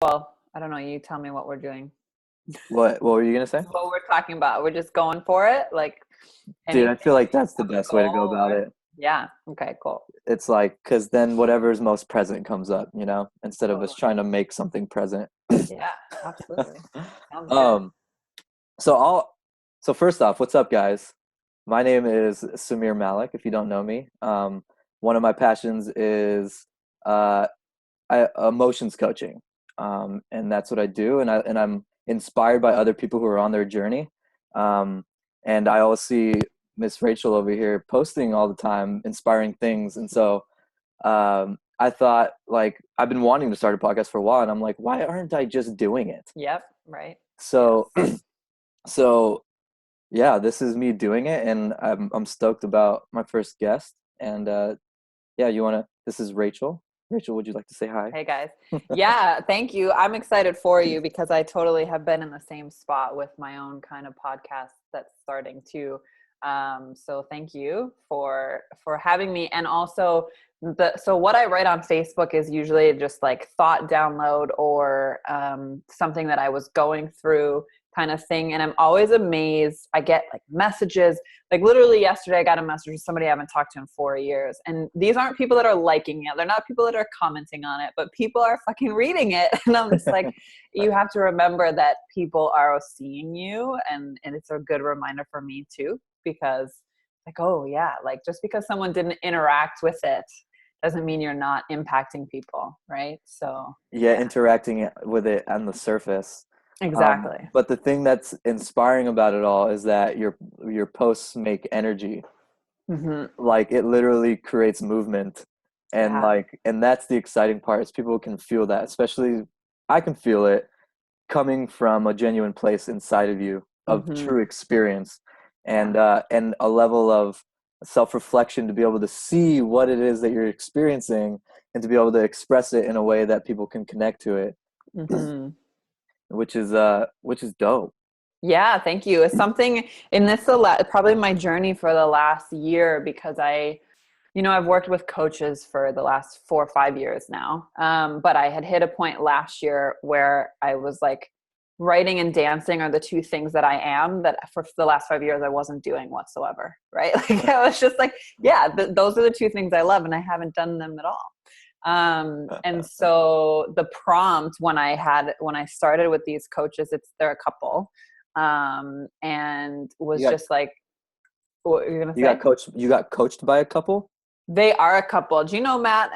Well, I don't know. You tell me what we're doing. What were you gonna say? What we're talking about. We're just going for it. Like Dude, I anything. feel like Do you that's the have a best way to go goal about or? it. Yeah. Okay. Cool. It's like, because then whatever is most present comes up, instead of us Totally. trying to make something present. Yeah. Absolutely. Sounds good. Um, so so first off, what's up, guys? My name is Samir Malik, if you don't know me. One of my passions is uh, emotions coaching. And that's what I do. And I'm inspired by other people who are on their journey. Um, and I always see Miss Rachel over here posting all the time, inspiring things. And so I thought, like, I've been wanting to start a podcast for a while, and I'm like, why aren't I just doing it? Yep. Right. So, Yes. so yeah, this is me doing it, and I'm stoked about my first guest. And yeah, this is Rachel. Rachel, would you like to say hi? Hey guys. Yeah, thank you. I'm excited for you because I totally have been in the same spot with my own kind of podcast that's starting too. So thank you for having me. And also so what I write on Facebook is usually just like thought download or something that I was going through kind of thing. And I'm always amazed. I get like messages. Like literally yesterday I got a message from somebody I haven't talked to in 4 years. And these aren't people that are liking it. They're not people that are commenting on it, but people are fucking reading it. And I'm just like, you have to remember that people are seeing you. And it's a good reminder for me too, because like, oh yeah, like just because someone didn't interact with it doesn't mean you're not impacting people. Right. So Yeah, yeah, interacting with it on the surface. exactly. But the thing that's inspiring about it all is that your posts make energy. Hmm. Like, it literally creates movement. And Yeah. and that's the exciting part, is people can feel that. Especially, I can feel it coming from a genuine place inside of you, of Hmm. true experience, Yeah. and a level of self-reflection to be able to see what it is that you're experiencing, and to be able to express it in a way that people can connect to it, Hmm. which is dope. Yeah, thank you. It's something in this probably my journey for the last year because I've worked with coaches for the last 4 or 5 years now. But I had hit a point last year where I was like, writing and dancing are the two things that I am that for the last 5 years I wasn't doing whatsoever. Right. Like I was just like, yeah, those are the two things I love and I haven't done them at all. And so the prompt when I started with these coaches, they're a couple, and You was got just like, what you're gonna you got say? coached you got coached by a couple? They are a couple. Do you know Matt,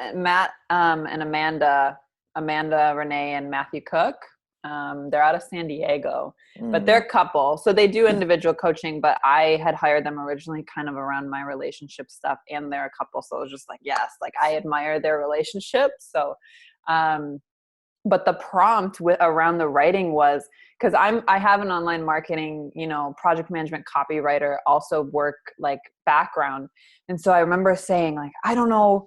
and Amanda Renee and Matthew Cook? They're out of San Diego, but they're Mm. a couple. So they do individual coaching, but I had hired them originally kind of around my relationship stuff, and they're a couple. So it was just like, yes, like I admire their relationship. So, um, but the prompt around the writing was because I have an online marketing, project management copywriter, also work like background. And so I remember saying like, I don't know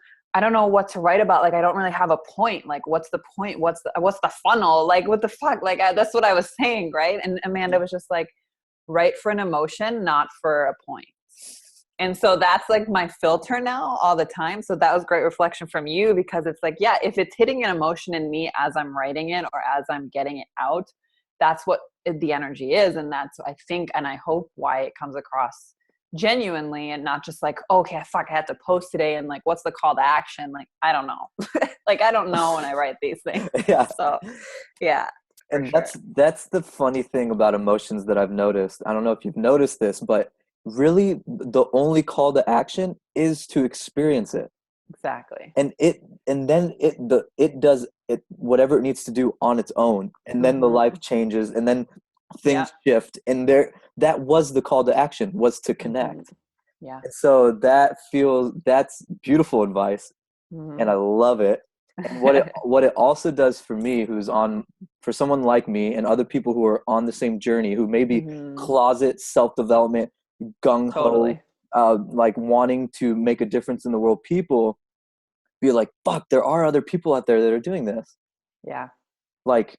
what to write about. Like, I don't really have a point. Like, what's the point? What's the funnel? Like, what the fuck? Like, that's what I was saying. Right. And Amanda was just like, write for an emotion, not for a point. And so that's like my filter now all the time. So that was great reflection from you because it's like, yeah, if it's hitting an emotion in me as I'm writing it or as I'm getting it out, that's what the energy is. And that's, I think, and I hope why it comes across genuinely and not just like, okay, fuck, I had to post today. And like, what's the call to action? Like, I don't know. Like, I don't know when I write these things. Yeah. So yeah, for And sure. that's the funny thing about emotions that I've noticed. I don't know if you've noticed this, but really the only call to action is to experience it. Exactly. And then it does it whatever it needs to do on its own. And then the Mm-hmm. life changes, and then Yeah. things shift, and that was the call to action, was to Mm-hmm. connect. Yeah. And so that's beautiful advice, and Mm-hmm. I love it. And what it also does for me, for someone like me and other people who are on the same journey, who may be Mm-hmm. closet self-development, gung-ho, Totally. like wanting to make a difference in the world, people be like, fuck, there are other people out there that are doing this. Yeah. Like,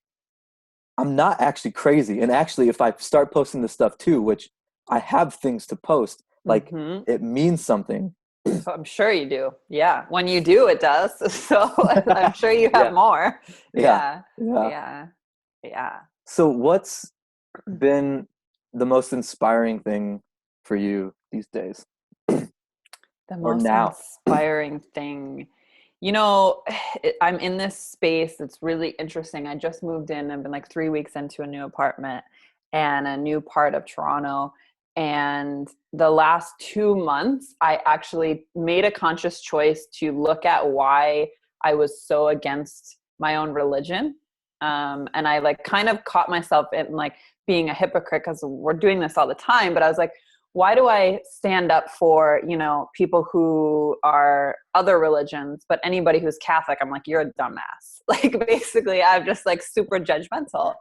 I'm not actually crazy. And actually, if I start posting this stuff too, which I have things to post, like, Mm-hmm. it means something. I'm sure you do. Yeah. When you do, it does. So I'm sure you have Yeah. more. Yeah. Yeah. Yeah. Yeah. Yeah. So what's been the most inspiring thing for you these days The or most now? inspiring thing, you know, I'm in this space that's really interesting. I just moved in. I've been like 3 weeks into a new apartment and a new part of Toronto. And the last 2 months, I actually made a conscious choice to look at why I was so against my own religion. And I like kind of caught myself in like being a hypocrite because we're doing this all the time. But I was like, why do I stand up for, you know, people who are other religions, but anybody who's Catholic, I'm like, you're a dumbass. Like, basically, I'm just like super judgmental.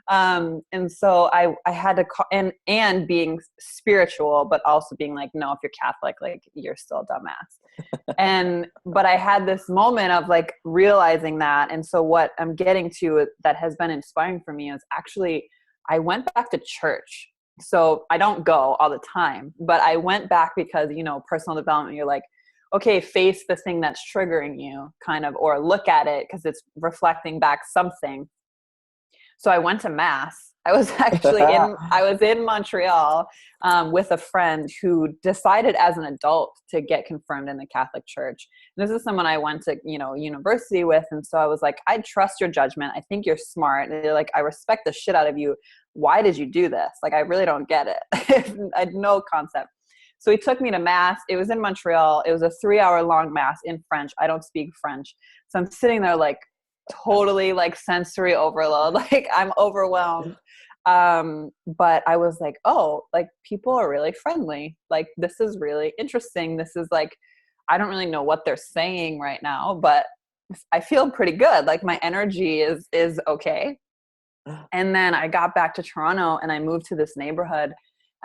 And so I had to call, and being spiritual, but also being like, no, if you're Catholic, like you're still a dumbass. But I had this moment of like realizing that. And so what I'm getting to that has been inspiring for me is actually, I went back to church. So I don't go all the time, but I went back because, you know, personal development, you're like, okay, face the thing that's triggering you kind of, or look at it because it's reflecting back something. So I went to mass. I was actually I was in Montreal with a friend who decided as an adult to get confirmed in the Catholic Church. And this is someone I went to, you know, university with. And so I was like, I trust your judgment. I think you're smart. And they're like, I respect the shit out of you. Why did you do this? Like, I really don't get it. I had no concept. So he took me to mass. It was in Montreal. It was a 3-hour long mass in French. I don't speak French. So I'm sitting there like, totally like sensory overload. Like I'm overwhelmed. But I was like, oh, like people are really friendly. Like this is really interesting. This is like, I don't really know what they're saying right now, but I feel pretty good. Like my energy is okay. And then I got back to Toronto and I moved to this neighborhood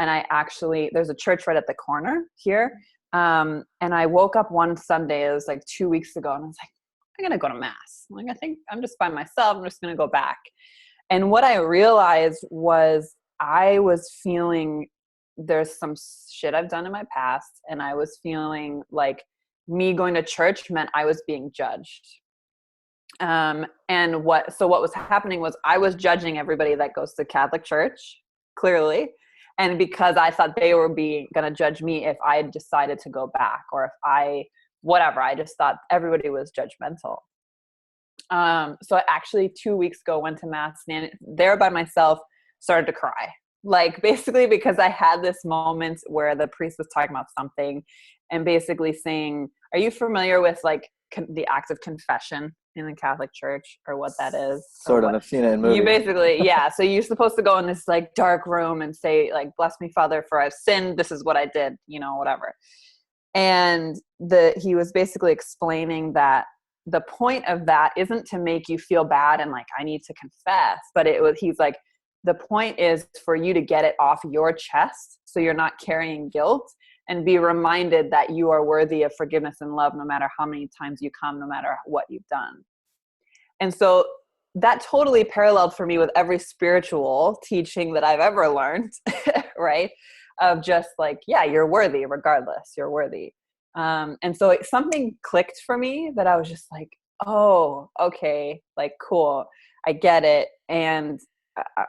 and I actually, there's a church right at the corner here. And I woke up one Sunday, it was like 2 weeks ago, and I was like, I'm going to go to mass. Like, I think I'm just by myself. I'm just going to go back. And what I realized was I was feeling there's some shit I've done in my past. And I was feeling like me going to church meant I was being judged. So what was happening was I was judging everybody that goes to Catholic church, clearly. And because I thought they were going to judge me if I decided to go back or if I just thought everybody was judgmental. So I actually 2 weeks ago went to mass, stand there by myself, started to cry. Like basically because I had this moment where the priest was talking about something and basically saying, are you familiar with like the act of confession in the Catholic Church or what that is? Sort Or of. what I've seen it in you movies. basically, yeah. So you're supposed to go in this like dark room and say like, bless me, Father, for I've sinned. This is what I did, you know, whatever. And he was basically explaining that the point of that isn't to make you feel bad and like, I need to confess, but he's like, the point is for you to get it off your chest so you're not carrying guilt and be reminded that you are worthy of forgiveness and love no matter how many times you come, no matter what you've done. And so that totally paralleled for me with every spiritual teaching that I've ever learned, right? Of just like, yeah, you're worthy regardless, you're worthy. And so something clicked for me that I was just like, oh, okay, like cool, I get it. And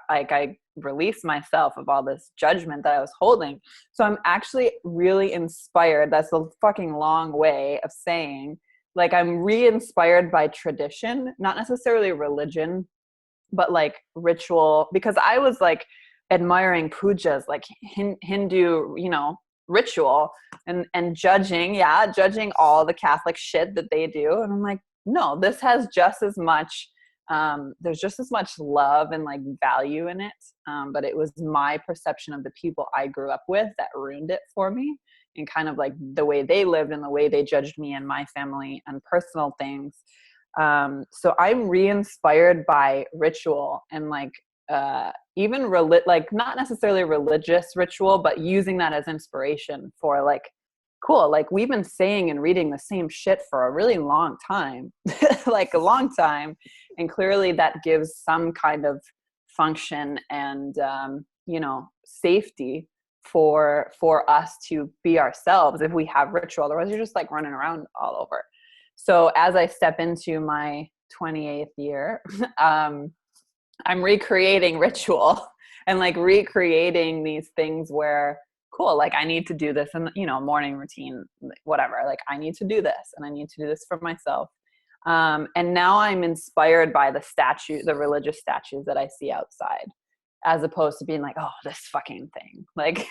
I released myself of all this judgment that I was holding. So I'm actually really inspired. That's a fucking long way of saying, like, I'm re-inspired by tradition, not necessarily religion, but like ritual, because I was like admiring pujas, like Hindu, you know, ritual and judging all the Catholic shit that they do. And I'm like, no, this has just as much, there's just as much love and like value in it. But it was my perception of the people I grew up with that ruined it for me, and kind of like the way they lived and the way they judged me and my family and personal things. So I'm re-inspired by ritual and like even like not necessarily religious ritual, but using that as inspiration for like, cool, like we've been saying and reading the same shit for a really long time, like a long time. And clearly that gives some kind of function and, you know, safety for us to be ourselves if we have ritual. Otherwise you're just like running around all over. So as I step into my 28th year, I'm recreating ritual and like recreating these things where, cool, like I need to do this and, morning routine, whatever, like I need to do this and I need to do this for myself. And now I'm inspired by the religious statues that I see outside, as opposed to being like, oh, this fucking thing. Like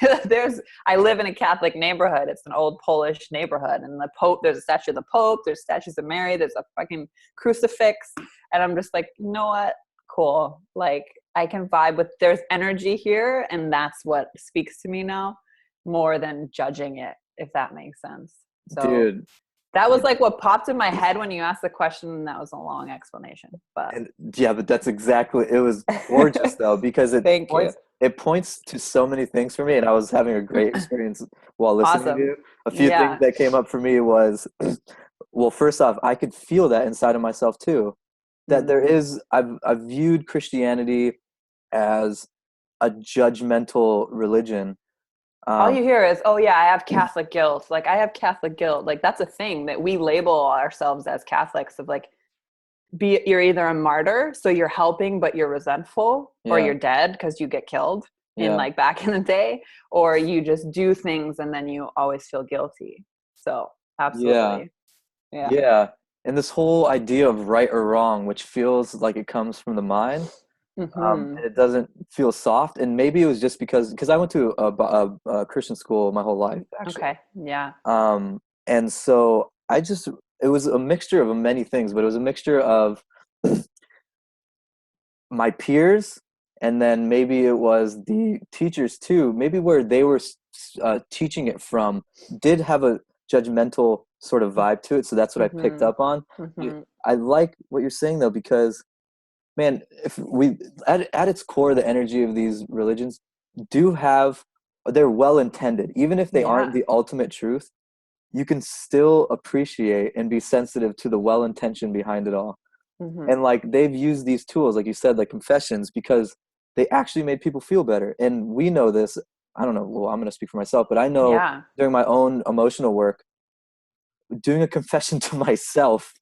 I live in a Catholic neighborhood. It's an old Polish neighborhood. And the Pope, there's a statue of the Pope, there's statues of Mary, there's a fucking crucifix. And I'm just like, you know what? Cool. Like I can vibe with, there's energy here. And that's what speaks to me now more than judging it, if that makes sense. So Dude, that was like what popped in my head when you asked the question, and that was a long explanation. But but that's exactly, it was gorgeous though, because Thank you. It points to so many things for me, and I was having a great experience while listening Awesome. to you. A few things that came up for me was, well, first off, I could feel that inside of myself too. That there is, I've viewed Christianity as a judgmental religion. All you hear is, oh yeah, I have Catholic guilt. Like I have Catholic guilt. Like that's a thing that we label ourselves as Catholics of like, you're either a martyr, so you're helping, but you're resentful, or you're dead because you get killed in like back in the day, or you just do things and then you always feel guilty. So absolutely. Yeah. And this whole idea of right or wrong, which feels like it comes from the mind, and it doesn't feel soft. And maybe it was just because I went to a Christian school my whole life, actually. Okay. Yeah. And so it was a mixture of many things, but it was a mixture of my peers, and then maybe it was the teachers too, maybe where they were teaching it from did have a judgmental sort of vibe to it. So that's what I picked up on. I like what you're saying though, because man, if we at its core, the energy of these religions they're well intended, even if they aren't the ultimate truth. You can still appreciate and be sensitive to the well intention behind it all. And like they've used these tools, like you said, like confessions, because they actually made people feel better. And we know this. I don't know. Well, I'm going to speak for myself, but I know during my own emotional work, doing a confession to myself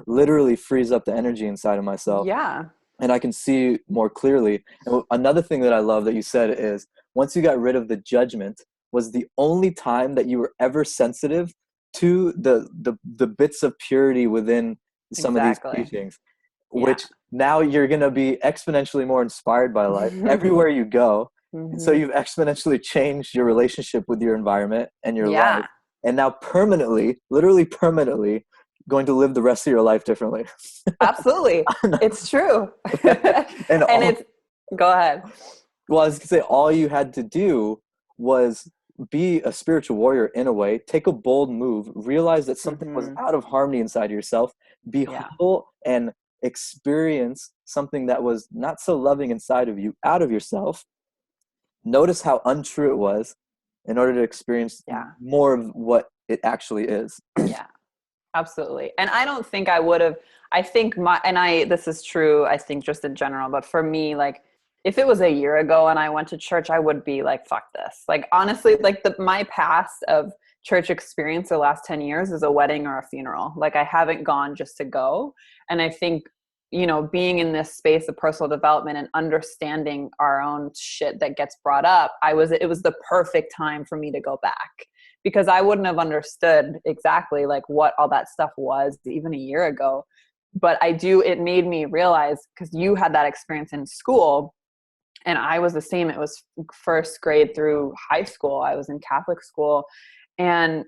literally frees up the energy inside of myself. Yeah. And I can see more clearly. And another thing that I love that you said is, once you got rid of the judgment, was the only time that you were ever sensitive to the bits of purity within some of these teachings, which now you're going to be exponentially more inspired by life everywhere you go. And so you've exponentially changed your relationship with your environment and your life. And now literally permanently, going to live the rest of your life differently. Absolutely. It's true. and go ahead. Well, I was going to say, all you had to do was be a spiritual warrior in a way, take a bold move, realize that something was out of harmony inside of yourself, be humble and experience something that was not so loving inside of you out of yourself. Notice how untrue it was in order to experience more of what it actually is. Yeah, absolutely. And I don't think I would have, I think this is true, I think just in general, but for me, like, if it was a year ago and I went to church, I would be like, fuck this. Like, honestly, like my past of church experience the last 10 years is a wedding or a funeral. Like I haven't gone just to go. And I think, being in this space of personal development and understanding our own shit that gets brought up, it was the perfect time for me to go back, because I wouldn't have understood exactly like what all that stuff was even a year ago. But it made me realize, because you had that experience in school, and I was the same. It was first grade through high school. I was in Catholic school. And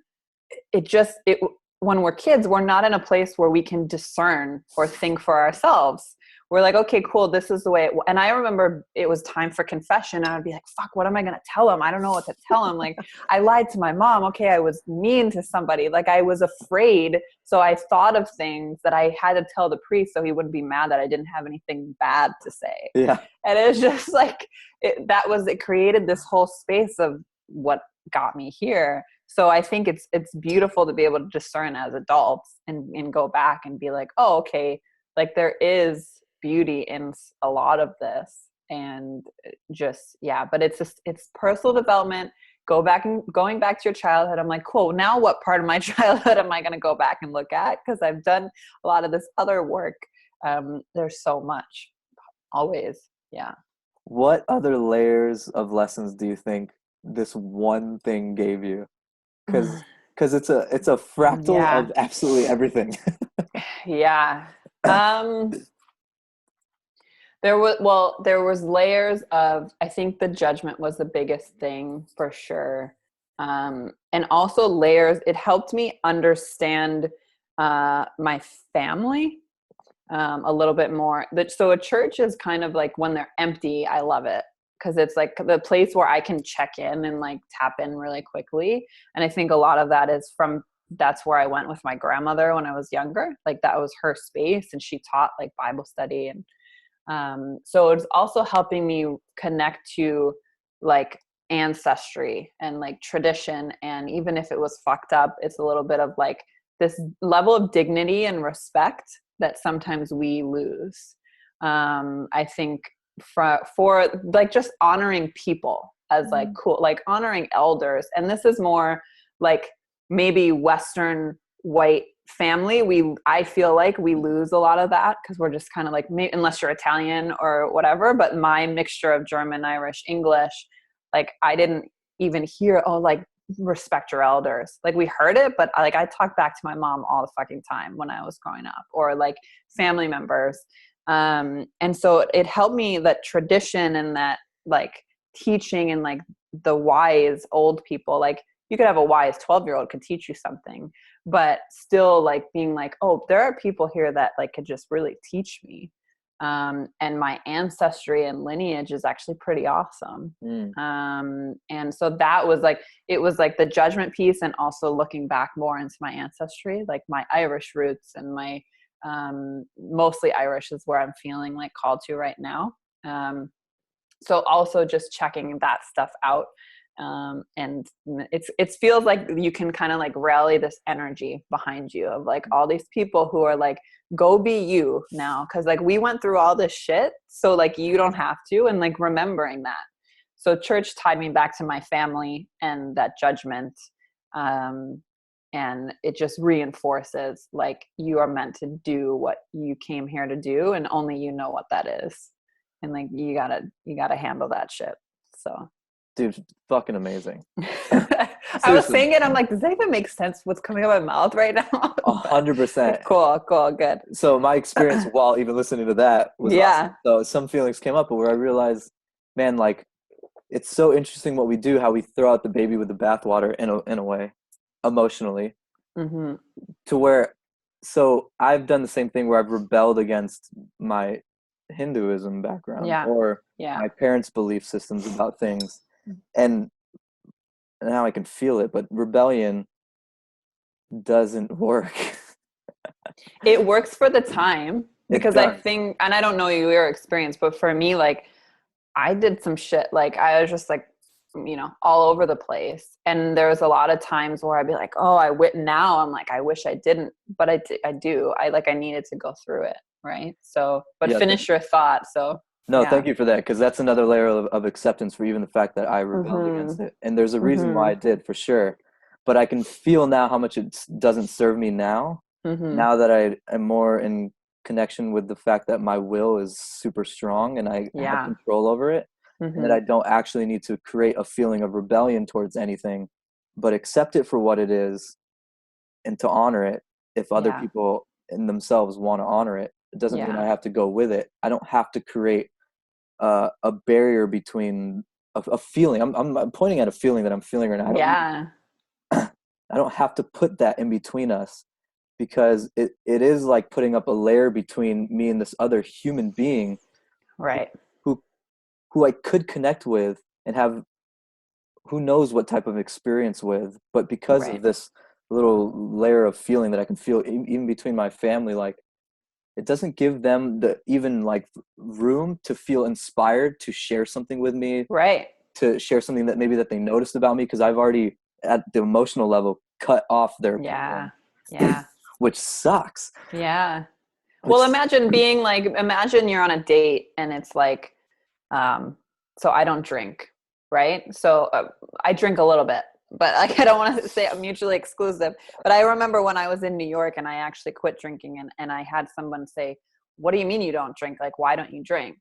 when we're kids, we're not in a place where we can discern or think for ourselves. We're like, okay, cool. This is the way and I remember it was time for confession. I would be like, fuck, what am I going to tell him? I don't know what to tell him. Like, I lied to my mom. Okay. I was mean to somebody. Like, I was afraid. So I thought of things that I had to tell the priest so he wouldn't be mad that I didn't have anything bad to say. Yeah. And it was just like, it created this whole space of what got me here. So I think it's beautiful to be able to discern as adults and go back and be like, oh, okay, like there is beauty in a lot of this. And just, but it's personal development. going back to your childhood. I'm like, cool. Now what part of my childhood am I going to go back and look at? Because I've done a lot of this other work. There's so much, always. Yeah. What other layers of lessons do you think this one thing gave you? Because it's a fractal Yeah. of absolutely everything. Yeah. There was layers of, I think the judgment was the biggest thing for sure. And also layers, it helped me understand my family a little bit more. So a church is kind of like, when they're empty, I love it, because it's like the place where I can check in and like tap in really quickly. And I think a lot of that is that's where I went with my grandmother when I was younger. Like that was her space, and she taught like Bible study. And so it's also helping me connect to like ancestry and like tradition. And even if it was fucked up, it's a little bit of like this level of dignity and respect that sometimes we lose. I think for like just honoring people as like cool, like honoring elders. And this is more like maybe Western white family. I feel like we lose a lot of that because we're just kind of like, unless you're Italian or whatever, but my mixture of German, Irish, English, like I didn't even hear, oh, like respect your elders. Like we heard it, but like I talked back to my mom all the fucking time when I was growing up, or like family members. And so it helped me, that tradition and that like teaching and like the wise old people. Like you could have a wise 12-year-old could teach you something, but still like being like, oh, there are people here that like could just really teach me. And my ancestry and lineage is actually pretty awesome. And so that was like, it was like the judgment piece, and also looking back more into my ancestry, like my Irish roots, and my mostly Irish is where I'm feeling like called to right now. So also just checking that stuff out. And it feels like you can kind of like rally this energy behind you of like all these people who are like, go be you now. Cause like we went through all this shit. So like, you don't have to, and like remembering that. So church tied me back to my family and that judgment. And it just reinforces like you are meant to do what you came here to do, and only you know what that is. And like, you gotta handle that shit. So Dude, fucking amazing. I was saying it, I'm like, does that even make sense what's coming out of my mouth right now? 100%. Cool, good. So my experience while even listening to that was awesome. So some feelings came up, but where I realized, man, like it's so interesting what we do, how we throw out the baby with the bathwater in a way, emotionally, to where, so I've done the same thing where I've rebelled against my Hinduism background or my parents' belief systems about things. And now I can feel it, but rebellion doesn't work. It works for the time, because I think, and I don't know your experience, but for me, like I did some shit. Like I was just like, all over the place. And there was a lot of times where I'd be like, oh, now I'm like, I wish I didn't, but I do. I needed to go through it. Right. So, but finish your thought. So no, thank you for that. Cause that's another layer of acceptance for even the fact that I rebelled against it. And there's a reason why I did, for sure. But I can feel now how much it doesn't serve me now. Now that I am more in connection with the fact that my will is super strong and I have control over it. And that I don't actually need to create a feeling of rebellion towards anything, but accept it for what it is and to honor it. If other people in themselves want to honor it, it doesn't mean I have to go with it. I don't have to create a barrier between a feeling. I'm pointing at a feeling that I'm feeling right now. I don't have to put that in between us, because it is like putting up a layer between me and this other human being, right? Who I could connect with and have who knows what type of experience with, but because of this little layer of feeling that I can feel even between my family, like it doesn't give them the even like room to feel inspired to share something with me, right? To share something that maybe that they noticed about me, because I've already at the emotional level cut off their opinion, which sucks. Well, imagine you're on a date and it's like, so I don't drink, right? So I drink a little bit, but like I don't want to say I'm mutually exclusive. But I remember when I was in New York and I actually quit drinking, and I had someone say, "What do you mean you don't drink? Like, why don't you drink?"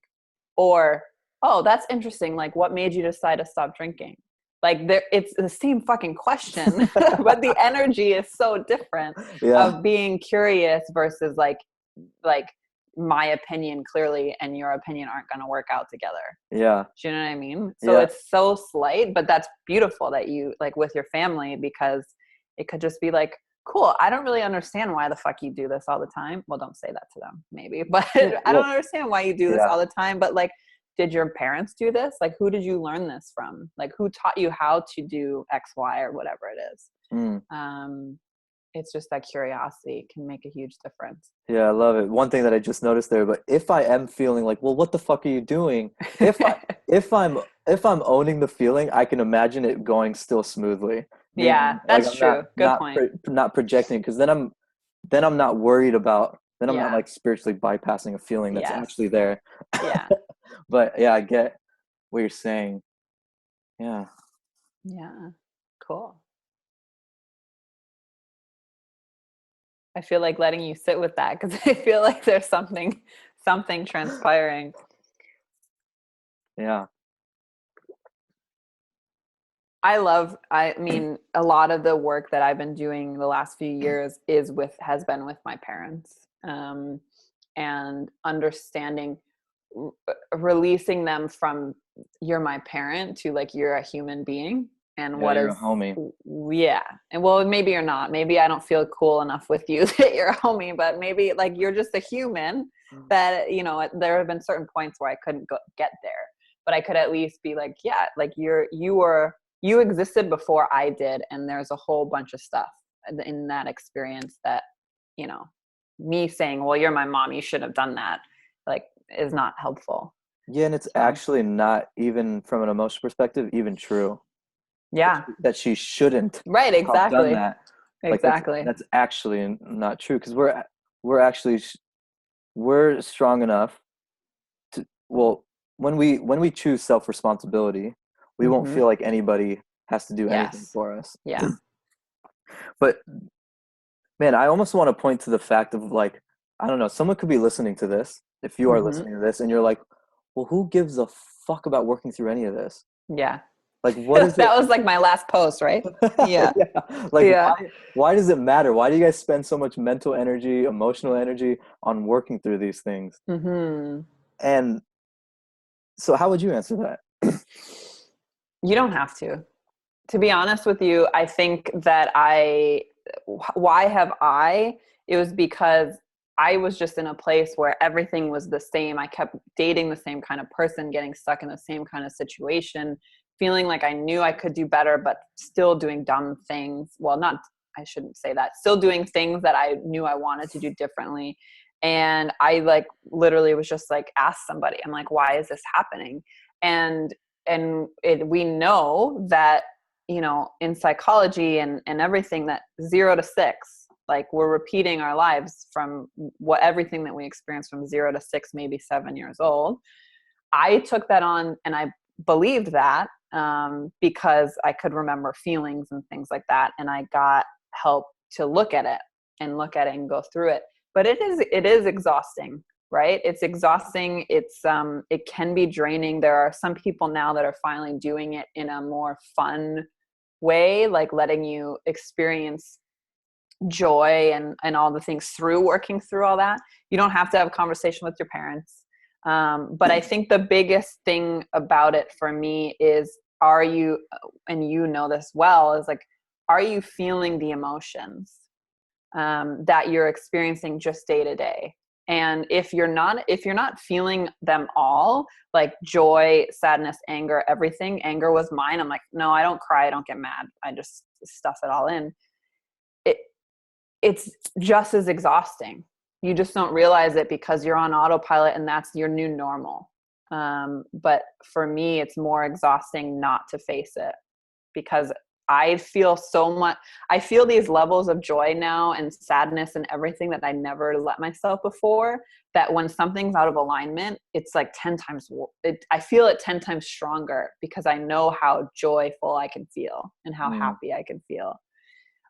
Or, "Oh, that's interesting. Like, what made you decide to stop drinking?" Like it's the same fucking question, but the energy is so different Yeah. of being curious versus like my opinion clearly and your opinion aren't going to work out together. Yeah. Do you know what I mean? So Yeah. it's so slight, but that's beautiful that you like with your family, because it could just be like, cool, I don't really understand why the fuck you do this all the time. Well, don't say that to them, maybe, but I don't Well, understand why you do this yeah. all the time. But like, did your parents do this? Like, who did you learn this from? Like, who taught you how to do X, Y, or whatever it is? Mm. It's just that curiosity can make a huge difference. Yeah, I love it. One thing that I just noticed there, but if I am feeling like, well, what the fuck are you doing? If I if I'm owning the feeling, I can imagine it going still smoothly. Yeah, Meaning like that's I'm true. Good point. not projecting, because then I'm not worried about, then I'm not Yeah. like spiritually bypassing a feeling that's Yes. actually there. Yeah. But yeah, I get what you're saying. Yeah. Yeah. Cool. I feel like letting you sit with that because I feel like there's something transpiring. Yeah. I mean, a lot of the work that I've been doing the last few years has been with my parents, and understanding, releasing them from you're my parent to like you're a human being, and Yeah, what you're a is, homie. yeah, and well, maybe you're not, maybe I don't feel cool enough with you that you're a homie, but maybe like you're just a human that, you know, there have been certain points where I couldn't get there, but I could at least be like, yeah, like you existed before I did, and there's a whole bunch of stuff in that experience that, you know, me saying, well, you're my mom, you should have done that, like, is not helpful. Yeah, and it's So actually not, even from an emotional perspective, even true yeah, that she shouldn't right, have done exactly, that. Like exactly. that's actually not true, because we're actually we're strong enough to, well, when we choose self-responsibility, we won't Mm-hmm. feel like anybody has to do anything Yes. for us. Yeah. But man, I almost want to point to the fact of like, I don't know, someone could be listening to this, if you are Mm-hmm. listening to this and you're like, well, who gives a fuck about working through any of this? Yeah. Like, what is it? That was like my last post, right? Yeah. Yeah. Like, Yeah. why does it matter? Why do you guys spend so much mental energy, emotional energy on working through these things? Mm-hmm. And so how would you answer that? You don't have to be honest with you. I think that why have it was because I was just in a place where everything was the same. I kept dating the same kind of person, getting stuck in the same kind of situation, feeling like I knew I could do better, but still doing dumb things. Well, not, I shouldn't say that. Still doing things that I knew I wanted to do differently. And I like literally was just like, ask somebody. I'm like, why is this happening? And we know that, you know, in psychology and everything, that 0 to 6, like we're repeating our lives from everything that we experience from 0 to 6, maybe 7 years old. I took that on and I believed that, because I could remember feelings and things like that. And I got help to look at it and go through it. But it is exhausting, right? It's exhausting. It can be draining. There are some people now that are finally doing it in a more fun way, like letting you experience joy and all the things through working through all that. You don't have to have a conversation with your parents. But I think the biggest thing about it for me is, are you, and you know this well, is like, are you feeling the emotions that you're experiencing just day to day? And if you're not feeling them all, like joy, sadness, anger, everything, anger was mine. I'm like, no, I don't cry. I don't get mad. I just stuff it all in. It, it's just as exhausting. You just don't realize it because you're on autopilot and that's your new normal. But for me, it's more exhausting not to face it, because I feel I feel these levels of joy now and sadness and everything that I never let myself before, that when something's out of alignment, it's like 10 times, I feel it 10 times stronger because I know how joyful I can feel and how happy I can feel.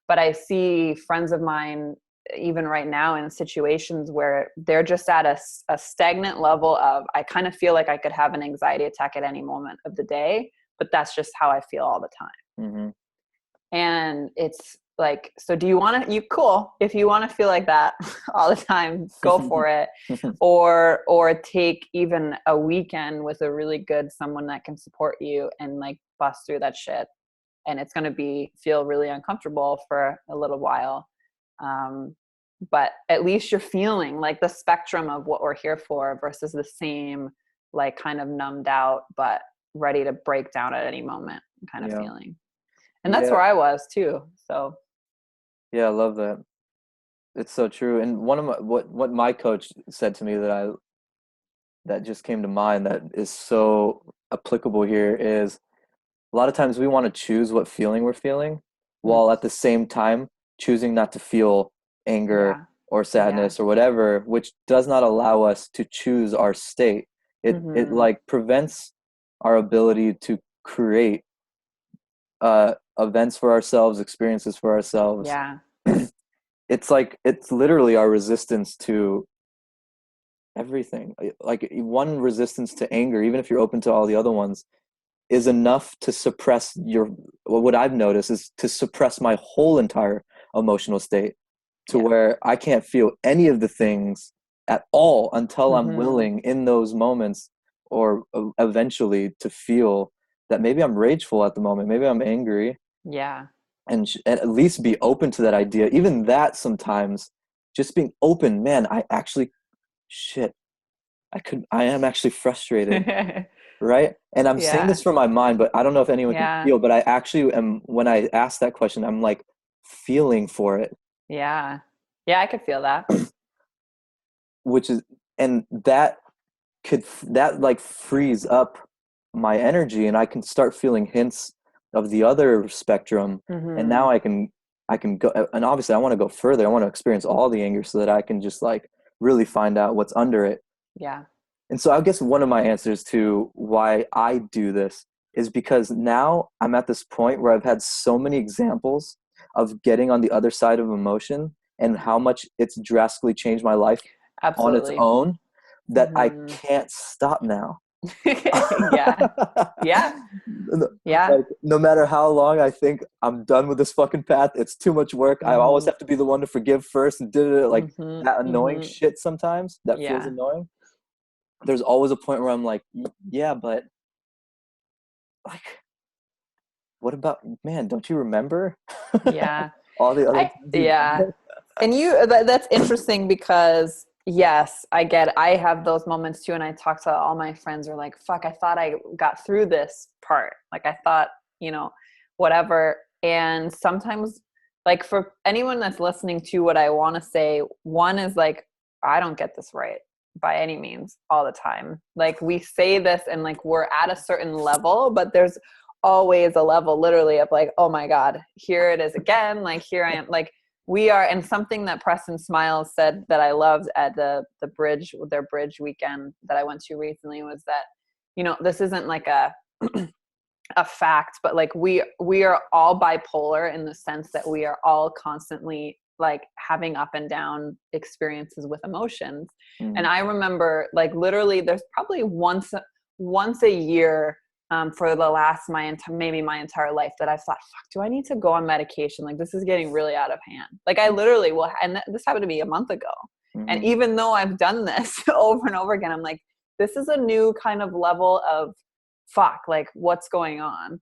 But I see friends of mine, even right now, in situations where they're just at a stagnant level of, I kind of feel like I could have an anxiety attack at any moment of the day, but that's just how I feel all the time. Mm-hmm. And it's like, so do you want to, cool. If you want to feel like that all the time, go for it. Or take even a weekend with a really good someone that can support you and like bust through that shit. And it's going to feel really uncomfortable for a little while. But at least you're feeling like the spectrum of what we're here for versus the same, like kind of numbed out, but ready to break down at any moment kind of feeling. And that's where I was too. So. Yeah, I love that. It's so true. And one of my, what my coach said to me that just came to mind that is so applicable here is, a lot of times we want to choose what feeling we're feeling while at the same time choosing not to feel anger or sadness or whatever, which does not allow us to choose our state. It like prevents our ability to create events for ourselves, experiences for ourselves. Yeah. It's like, it's literally our resistance to everything. Like one resistance to anger, even if you're open to all the other ones, is enough to suppress what I've noticed is to suppress my whole entire emotional state to where I can't feel any of the things at all until I'm willing in those moments or eventually to feel that maybe I'm rageful at the moment, maybe I'm angry. Yeah. And at least be open to that idea. Even that sometimes, just being open, man, I am actually frustrated. Right? And I'm saying this from my mind, but I don't know if anyone can feel, but I actually am, when I ask that question, I'm like feeling for it. Yeah. Yeah, I could feel that. Which is, and that like frees up my energy and I can start feeling hints of the other spectrum. And now I can go, and obviously I want to go further. I want to experience all the anger so that I can just like really find out what's under it. Yeah. And so I guess one of my answers to why I do this is because now I'm at this point where I've had so many examples of getting on the other side of emotion and how much it's drastically changed my life on its own that I can't stop now. Yeah. Yeah. Like, no matter how long I think I'm done with this fucking path, it's too much work. I always have to be the one to forgive first and like that annoying shit sometimes that feels annoying. There's always a point where I'm like, yeah, but like, what about, man, don't you remember? Yeah. All the other times and that's interesting because yes, I get it. I have those moments too, and I talk to all my friends who are like, fuck, I thought I got through this part, like I thought, whatever. And sometimes, like, for anyone that's listening to what I want to say, one is like, I don't get this right by any means all the time. Like, we say this and like we're at a certain level, but there's always a level literally of like, oh my God, here it is again. Like, here I am. Like, we are, and something that Preston Smiles said that I loved at their bridge weekend that I went to recently was that, this isn't like a fact, but like we are all bipolar in the sense that we are all constantly like having up and down experiences with emotions. And I remember like literally there's probably once a year for the last maybe my entire life that I've thought, fuck, do I need to go on medication? Like, this is getting really out of hand. Like, I literally will, and this happened to me a month ago. And even though I've done this over and over again, I'm like, this is a new kind of level of fuck, like what's going on?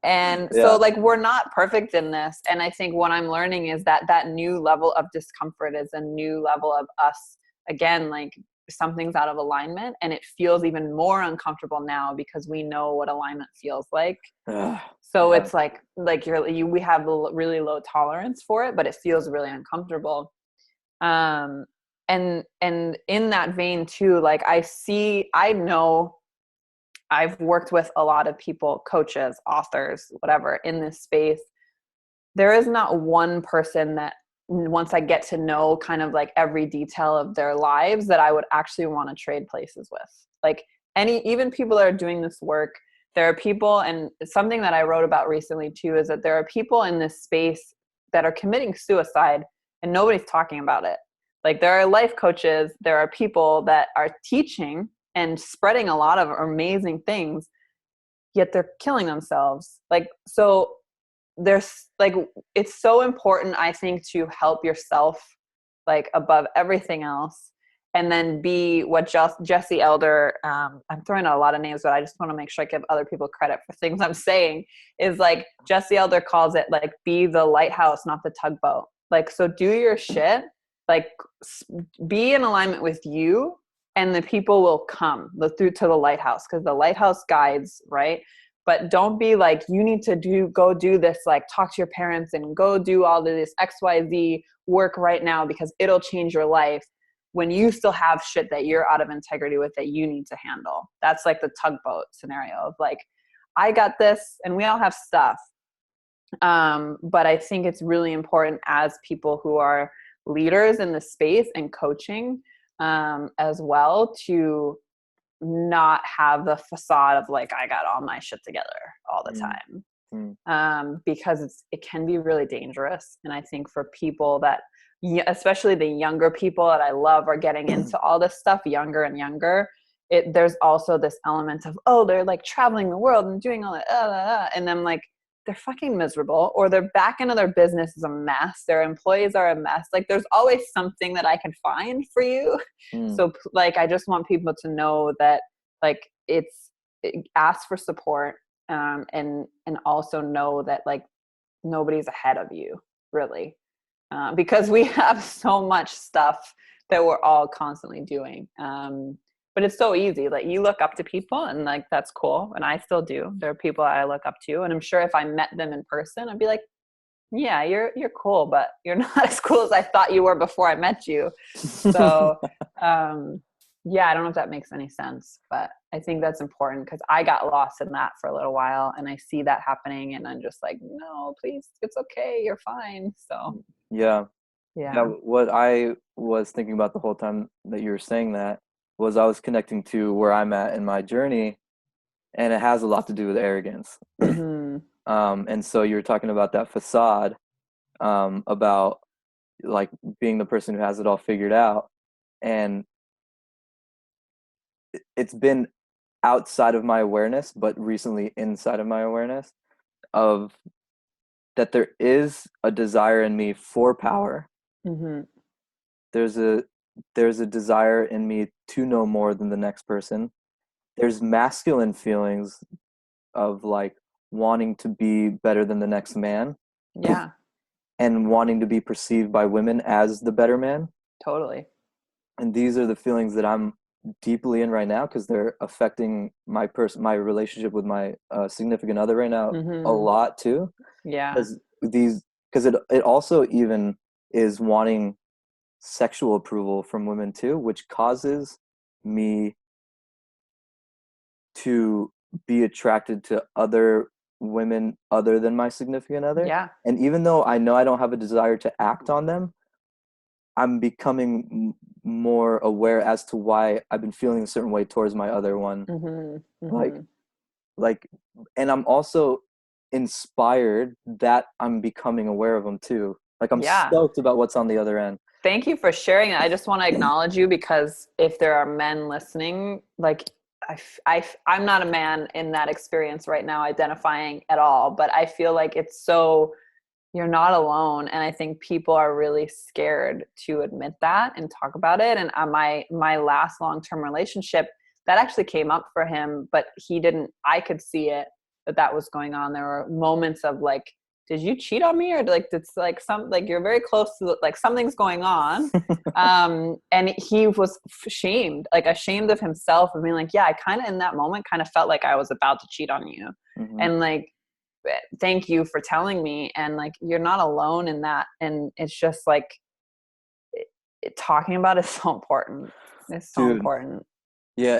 And so like, we're not perfect in this. And I think what I'm learning is that new level of discomfort is a new level of us, again, like, something's out of alignment, and it feels even more uncomfortable now because we know what alignment feels like. So it's like we have a really low tolerance for it, but it feels really uncomfortable. And in that vein too, like I know I've worked with a lot of people, coaches, authors, whatever, in this space. There is not one person that once I get to know kind of like every detail of their lives that I would actually want to trade places with. Like even people that are doing this work, there are people, and something that I wrote about recently too, is that there are people in this space that are committing suicide and nobody's talking about it. Like there are life coaches, there are people that are teaching and spreading a lot of amazing things, yet they're killing themselves. Like, so there's like, it's so important, I think, to help yourself like above everything else. And then be what Jesse Elder, I'm throwing out a lot of names, but I just want to make sure I give other people credit for things I'm saying, is like Jesse Elder calls it like, be the lighthouse, not the tugboat. Like, so do your shit, like be in alignment with you, and the people will come through to the lighthouse, because the lighthouse guides, right? But don't be like, you need to go do this, like talk to your parents and go do all of this XYZ work right now because it'll change your life, when you still have shit that you're out of integrity with that you need to handle. That's like the tugboat scenario of like, I got this, and we all have stuff. But I think it's really important as people who are leaders in the space and coaching as well, to not have the facade of like, I got all my shit together all the time. Because it can be really dangerous. And I think for people that, especially the younger people that I love, are getting into all this stuff younger and younger, there's also this element of, oh, they're like traveling the world and doing all that, and then like, they're fucking miserable, or their back end of their business is a mess, their employees are a mess. Like there's always something that I can find for you. So like, I just want people to know that like, ask for support, and also know that like, nobody's ahead of you, really, because we have so much stuff that we're all constantly doing. But it's so easy. Like you look up to people, and like, that's cool. And I still do. There are people I look up to, and I'm sure if I met them in person, I'd be like, yeah, you're cool, but you're not as cool as I thought you were before I met you. So, yeah, I don't know if that makes any sense, but I think that's important, because I got lost in that for a little while, and I see that happening, and I'm just like, no, please, it's okay, you're fine. So Yeah. yeah. What I was thinking about the whole time that you were saying that was I was connecting to where I'm at in my journey, and it has a lot to do with arrogance. Mm-hmm. And so you were talking about that facade, about like being the person who has it all figured out, and it's been outside of my awareness, but recently inside of my awareness, of that there is a desire in me for power. Mm-hmm. There's a desire in me to know more than the next person. There's masculine feelings of like wanting to be better than the next man. Yeah, And wanting to be perceived by women as the better man. totally. And these are the feelings that I'm deeply in right now, because they're affecting my relationship with my significant other right now a Mm-hmm. lot too. Yeah. Because it also even is wanting sexual approval from women too, which causes me to be attracted to other women other than my significant other. Yeah. And even though I know I don't have a desire to act on them, I'm becoming more aware as to why I've been feeling a certain way towards my other one. Mm-hmm. Like, Mm-hmm. like, and I'm also inspired that I'm becoming aware of them too. Like, I'm Yeah. stoked about what's on the other end. Thank you for sharing that. I just want to acknowledge you, because if there are men listening, like I'm not a man in that experience right now identifying at all, but I feel like it's so, you're not alone. And I think people are really scared to admit that and talk about it. And my last long-term relationship, that actually came up for him, but he didn't, I could see it, that was going on. There were moments of like, did you cheat on me? Or like, it's like like you're very close to, like something's going on. And he was ashamed of himself, of being like, yeah, I kind of in that moment kind of felt like I was about to cheat on you. Mm-hmm. And like, thank you for telling me. And like, you're not alone in that. And it's just like, talking about it is so important. It's so Dude, important. yeah,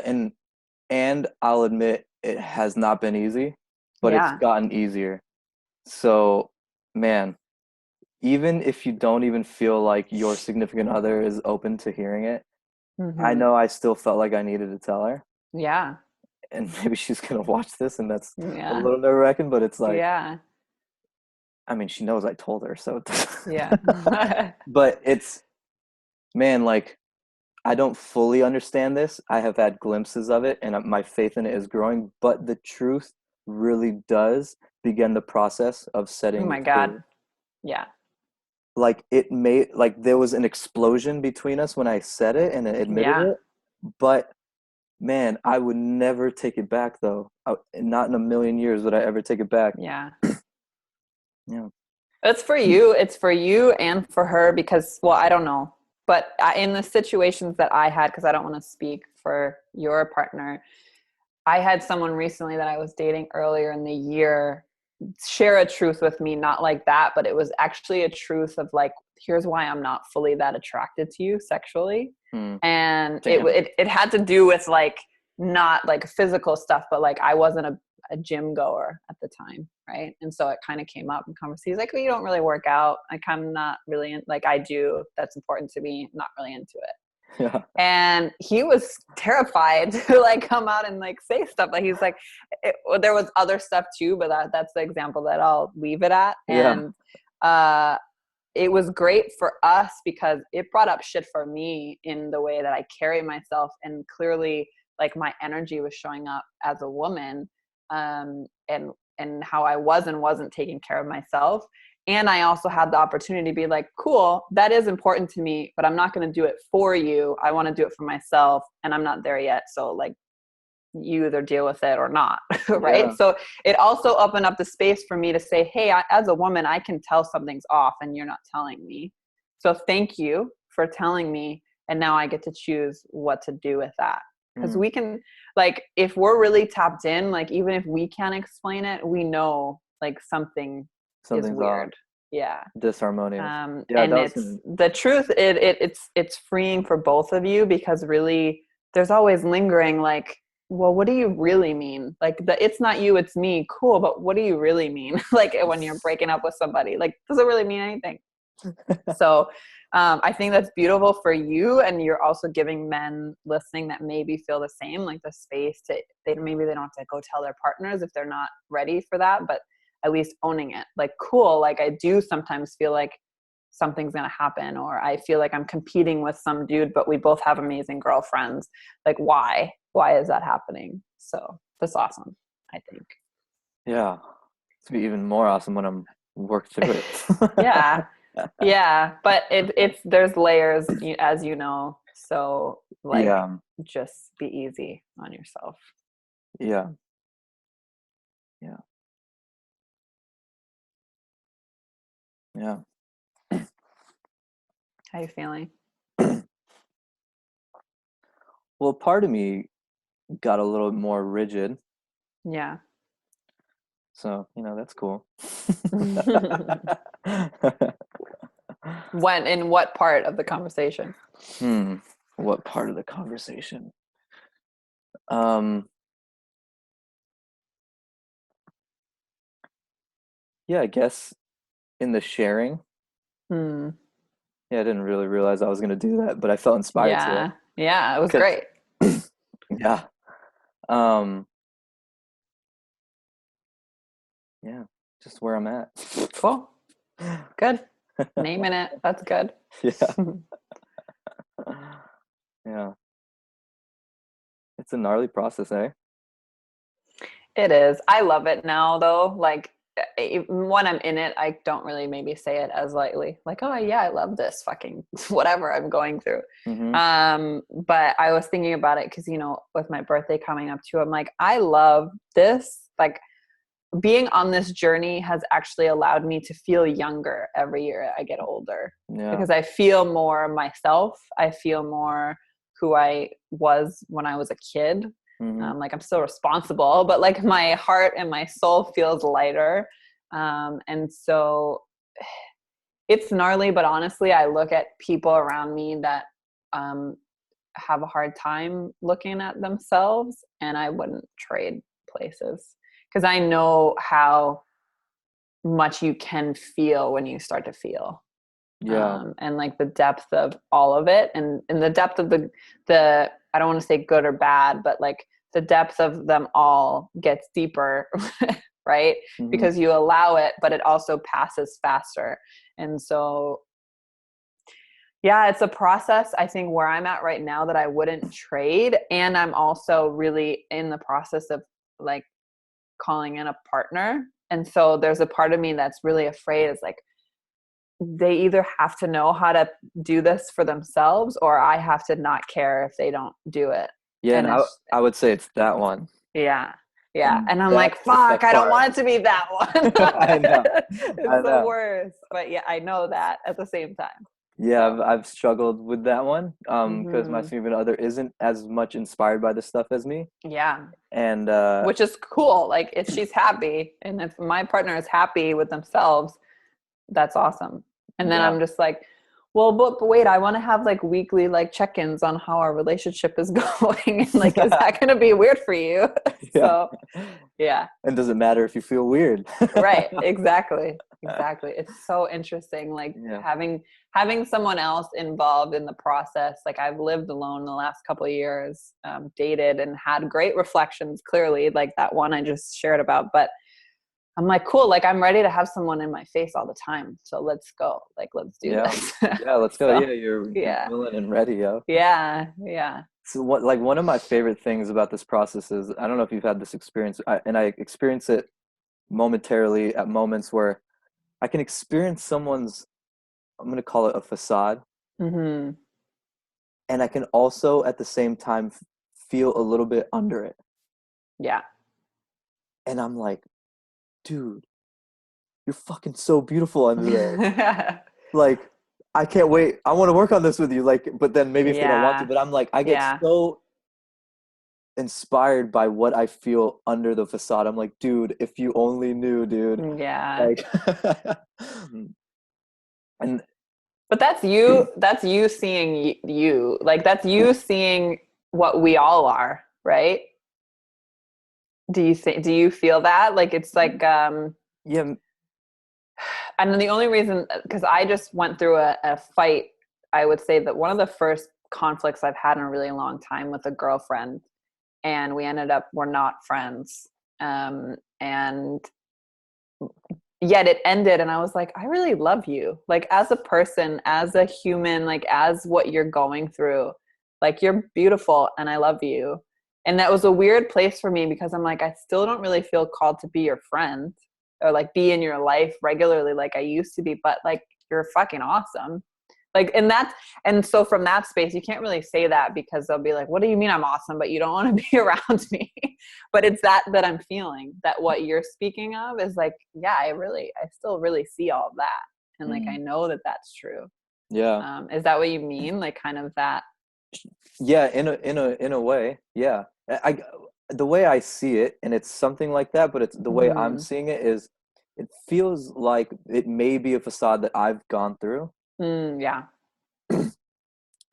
and I'll admit, it has not been easy, but it's Yeah. gotten easier. So, man, even if you don't even feel like your significant other is open to hearing it, I Hmm. know I still felt like I needed to tell her. Yeah. And maybe she's gonna watch this, and that's a Yeah. little nerve-wracking, but it's like, Yeah. I mean, she knows I told her, so Yeah. but it's, man, like, I don't fully understand this. I have had glimpses of it, and my faith in it is growing, but the truth really does begin the process of Oh setting you my God. free. Yeah. Like, it made, like, there was an explosion between us when I said it and admitted Yeah. it, but man, I would never take it back, though. Not in a million years would I ever take it back. Yeah. Yeah. It's for you. It's for you and for her because, well, I don't know. But in the situations that I had, because I don't want to speak for your partner, I had someone recently that I was dating earlier in the year share a truth with me, not like that, but it was actually a truth of like, here's why I'm not fully that attracted to you sexually. Hmm. And Damn. it had to do with like, not like physical stuff, but like I wasn't a gym goer at the time. Right. And so it kind of came up in conversations like, well, you don't really work out. Like I'm not really like I do. That's important to me. Not really into it. Yeah. And he was terrified to like come out and like say stuff. Like he's like, well, there was other stuff too, but that's the example that I'll leave it at. Yeah. And uh, it was great for us because it brought up shit for me in the way that I carry myself, and clearly like my energy was showing up as a woman, and how I was and wasn't taking care of myself. And I also had the opportunity to be like, cool, that is important to me, but I'm not going to do it for you. I want to do it for myself, and I'm not there yet. So like, you either deal with it or not. Right. Yeah. So it also opened up the space for me to say, hey, as a woman, I can tell something's off and you're not telling me. So thank you for telling me. And now I get to choose what to do with that. Because Mm. we can, like, if we're really tapped in, like, even if we can't explain it, we know like something is Something's off. weird. Yeah. Disharmonious. Yeah, And that was it's an, the truth. It's freeing for both of you, because really there's always lingering like, well, what do you really mean? Like it's not you, it's me. Cool. But what do you really mean? Like when you're breaking up with somebody, like, does it really mean anything? So I think that's beautiful for you. And you're also giving men listening that maybe feel the same, like the space to, maybe they don't have to go tell their partners if they're not ready for that, but at least owning it. Like, cool. Like I do sometimes feel like something's going to happen, or I feel like I'm competing with some dude, but we both have amazing girlfriends. Like, why is that happening? So that's awesome, I think. yeah. It's be even more awesome when I'm worked through it. Yeah. Yeah. But it's, there's layers, as you know. So like, Yeah. just be easy on yourself. Yeah. Yeah. Yeah. How you feeling? Well, part of me got a little more rigid, Yeah. so that's cool. When, in what part of the conversation? What part of the conversation? Um, yeah, I guess in the sharing. Hmm. Yeah, I didn't really realize I was gonna do that, but I felt inspired to. Yeah. Yeah. It was 'Cause great. yeah. Um, yeah, just where I'm at. Cool. Good. Naming it. That's good. Yeah. Yeah. It's a gnarly process, eh? It is. I love it now, though. Like, when I'm in it, I don't really maybe say it as lightly. Like, oh yeah, I love this fucking whatever I'm going through. Mm-hmm. But I was thinking about it because, with my birthday coming up too, I'm like, I love this. Like, being on this journey has actually allowed me to feel younger every year I get older, Yeah. because I feel more myself. I feel more who I was when I was a kid. Mm-hmm. Like I'm still responsible, but like my heart and my soul feels lighter. And so it's gnarly, but honestly, I look at people around me that have a hard time looking at themselves, and I wouldn't trade places, because I know how much you can feel when you start to feel. Yeah. And like the depth of all of it, and the depth of the I don't want to say good or bad, but like the depth of them all gets deeper, right? Mm-hmm. Because you allow it, but it also passes faster. And so yeah, it's a process, I think, where I'm at right now that I wouldn't trade. And I'm also really in the process of like calling in a partner. And so there's a part of me that's really afraid, is like, they either have to know how to do this for themselves, or I have to not care if they don't do it. Yeah, and And it's, I would say it's that one. yeah. Yeah. And And I'm like, that's the fuck, tough I don't part. want it to be that one. I know. I It's the know. worst. But yeah, I know that at the same time. Yeah, So, I've struggled with that one because my mhm. significant other isn't as much inspired by this stuff as me. Yeah. And Which is cool. Like if she's happy, and if my partner is happy with themselves, that's awesome. And then yeah. I'm just like, well, but wait, I want to have like weekly like check-ins on how our relationship is going. And like, is that going to be weird for you? Yeah. So yeah. And does it matter if you feel weird? Right. Exactly. Exactly. It's so interesting. Like Yeah. having someone else involved in the process. Like I've lived alone the last couple of years, dated and had great reflections, clearly, like that one I just shared about. But I'm like, cool. Like I'm ready to have someone in my face all the time. So let's go. Like, let's do Yeah. this. Yeah, let's go. So, Yeah, you're yeah. willing and ready, yo. Yeah. Yeah. So what, like one of my favorite things about this process is, I don't know if you've had this experience, and I experience it momentarily at moments where I can experience someone's, I'm going to call it a facade, Mm-hmm. and I can also at the same time feel a little bit under it. Yeah. And I'm like, dude, you're fucking so beautiful under there. Like, I can't wait. I want to work on this with you. Like, but then maybe if they don't want to, Yeah. but I'm like, I get Yeah. so inspired by what I feel under the facade. I'm like, dude, if you only knew, dude. Yeah. Like, and But that's you seeing you. Like that's you seeing what we all are, right? Do you feel that? Like it's like yeah, and then the only reason, because I just went through a fight, I would say that one of the first conflicts I've had in a really long time with a girlfriend, and we're not friends. And yet it ended, and I was like, I really love you. Like as a person, as a human, like as what you're going through, like you're beautiful and I love you. And that was a weird place for me because I'm like, I still don't really feel called to be your friend or like be in your life regularly like I used to be, but like you're fucking awesome. Like, and so from that space, you can't really say that because they'll be like, what do you mean I'm awesome, but you don't want to be around me? But it's that I'm feeling that what you're speaking of is like, yeah, I still really see all of that. And like, I know that that's true. yeah, Is that what you mean? Like kind of that? yeah. In a way, yeah. The way I see it, and it's something like that, but it's the way I'm Mm-hmm. seeing it is, it feels like it may be a facade that I've gone through Yeah.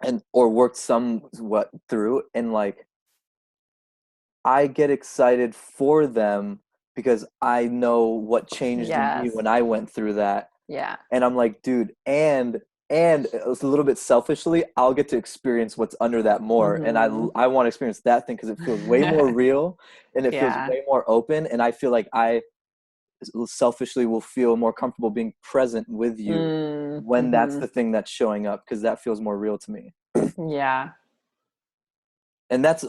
and or worked somewhat through, and like I get excited for them because I know what changed in me Yes. when I went through that. Yeah. And I'm like, dude, and it's a little bit selfishly, I'll get to experience what's under that more. And Mm-hmm. I want to experience that thing because it feels way more real and it feels Yeah. way more open. And I feel like I selfishly will feel more comfortable being present with you when that's Mm-hmm. the thing that's showing up, because that feels more real to me. Yeah. And that's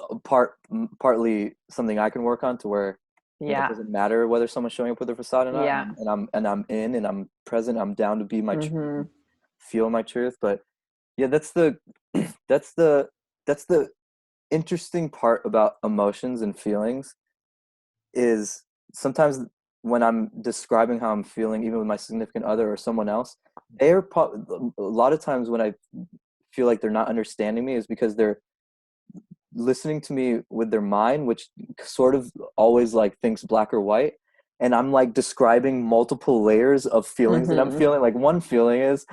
partly something I can work on, to where it Yeah. doesn't matter whether someone's showing up with a facade or not, Yeah. and I'm in and I'm present. I'm down to be my truth, Mm-hmm. feel my truth. But yeah, that's the that's the that's the interesting part about emotions and feelings, is sometimes when I'm describing how I'm feeling, even with my significant other or someone else, a lot of times when I feel like they're not understanding me is because they're listening to me with their mind, which sort of always like thinks black or white. And I'm like describing multiple layers of feelings that I'm Mm-hmm. feeling. Like one feeling is,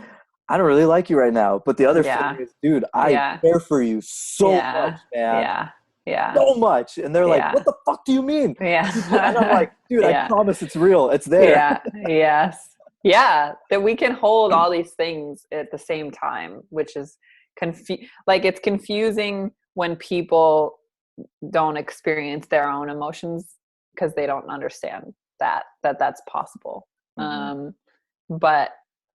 I don't really like you right now. But the other feeling Yeah. is, dude, I Yeah. care for you so much, Yeah. man. Yeah. Yeah. so much. And they're like, what Yeah. the fuck do you mean? And I'm Yeah. like, dude, I Yeah. promise it's real. It's there. Yeah. Yes. Yeah. That we can hold all these things at the same time, which is like it's confusing when people don't experience their own emotions because they don't understand that's possible. Hmm. But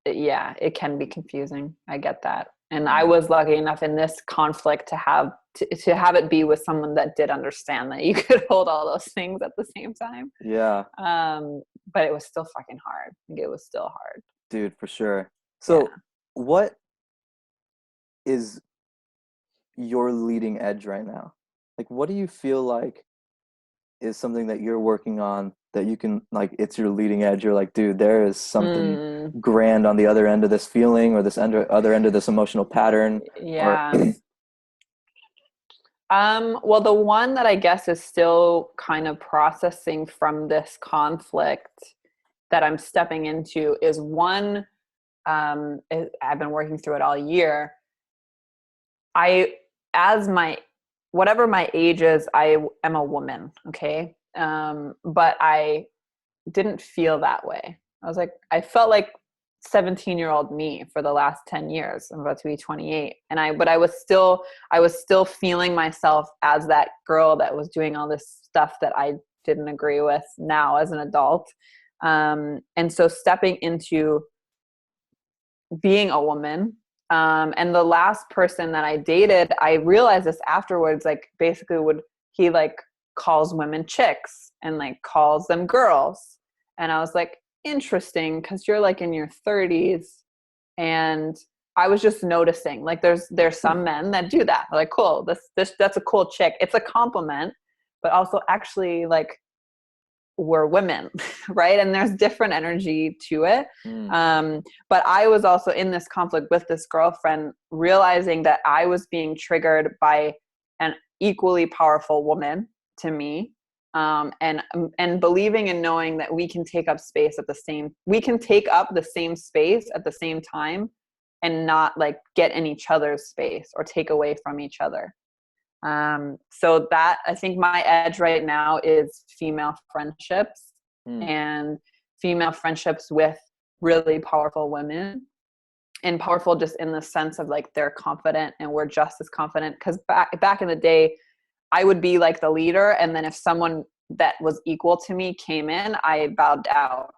yeah, it can be confusing. I get that. And I Yeah. was lucky enough in this conflict to have it be with someone that did understand that you could hold all those things at the same time. Yeah, But it was still fucking hard. Like, it was still hard. dude, for sure. Yeah. So what is your leading edge right now? Like, what do you feel like is something that you're working on that you can, like, it's your leading edge? You're like, dude, there is something Mm, grand on the other end of this feeling, or this other end of this emotional pattern, or yeah. Well, the one that I guess is still kind of processing from this conflict that I'm stepping into is one. I've been working through it all year. I, as my, whatever my age is, I am a woman. Okay. But I didn't feel that way. I felt like 17-year-old me for the last 10 years. I'm about to be 28. But I was still feeling myself as that girl that was doing all this stuff that I didn't agree with now as an adult. And so stepping into being a woman, and the last person that I dated, I realized this afterwards, like basically he like calls women chicks and like calls them girls. And I was like, interesting, because you're like in your 30s. And I was just noticing, like there's some men that do that. They're like, cool, this that's a cool chick. It's a compliment, but also actually like we're women, right? And there's different energy to it. mm, But I was also in this conflict with this girlfriend, realizing that I was being triggered by an equally powerful woman to me. And believing and knowing that we can take up the same space at the same time, and not like get in each other's space or take away from each other. So that, I think my edge right now is female friendships, mm, and female friendships with really powerful women, and powerful just in the sense of like they're confident and we're just as confident. Because back in the day, I would be like the leader, and then if someone that was equal to me came in, I bowed out.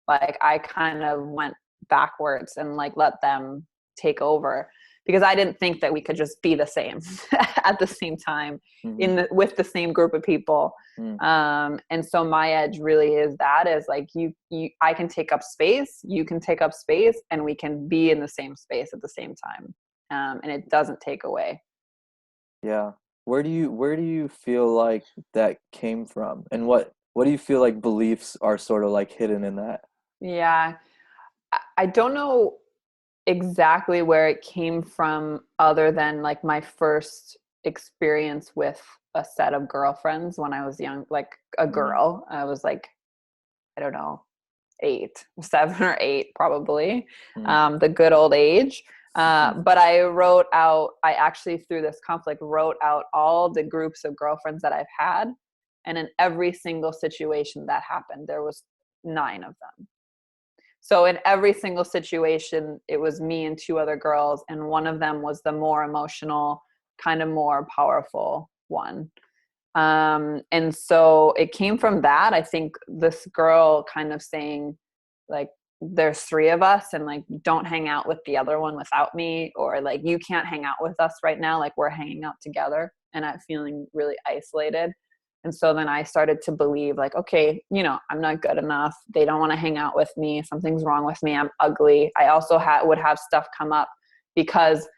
Like I kind of went backwards and like let them take over, because I didn't think that we could just be the same at the same time mhm, with the same group of people. mm. And so my edge really is like I can take up space, you can take up space, and we can be in the same space at the same time. And it doesn't take away. Yeah. Where do you feel like that came from? And what do you feel like beliefs are sort of like hidden in that? Yeah. I don't know exactly where it came from, other than like my first experience with a set of girlfriends when I was young, like a Mm, girl. I was like, I don't know, 7 or 8 probably, mm, the good old age. But I actually, through this conflict, wrote out all the groups of girlfriends that I've had. And in every single situation that happened, there was 9 of them. So in every single situation, it was me and 2 other girls, and one of them was the more emotional, kind of more powerful one. And so it came from that. I think this girl kind of saying, like, there's 3 of us, and like, don't hang out with the other one without me, or like, you can't hang out with us right now. Like, we're hanging out together, and I'm feeling really isolated. And so then I started to believe, like, okay, I'm not good enough. They don't want to hang out with me. Something's wrong with me. I'm ugly. I also would have stuff come up because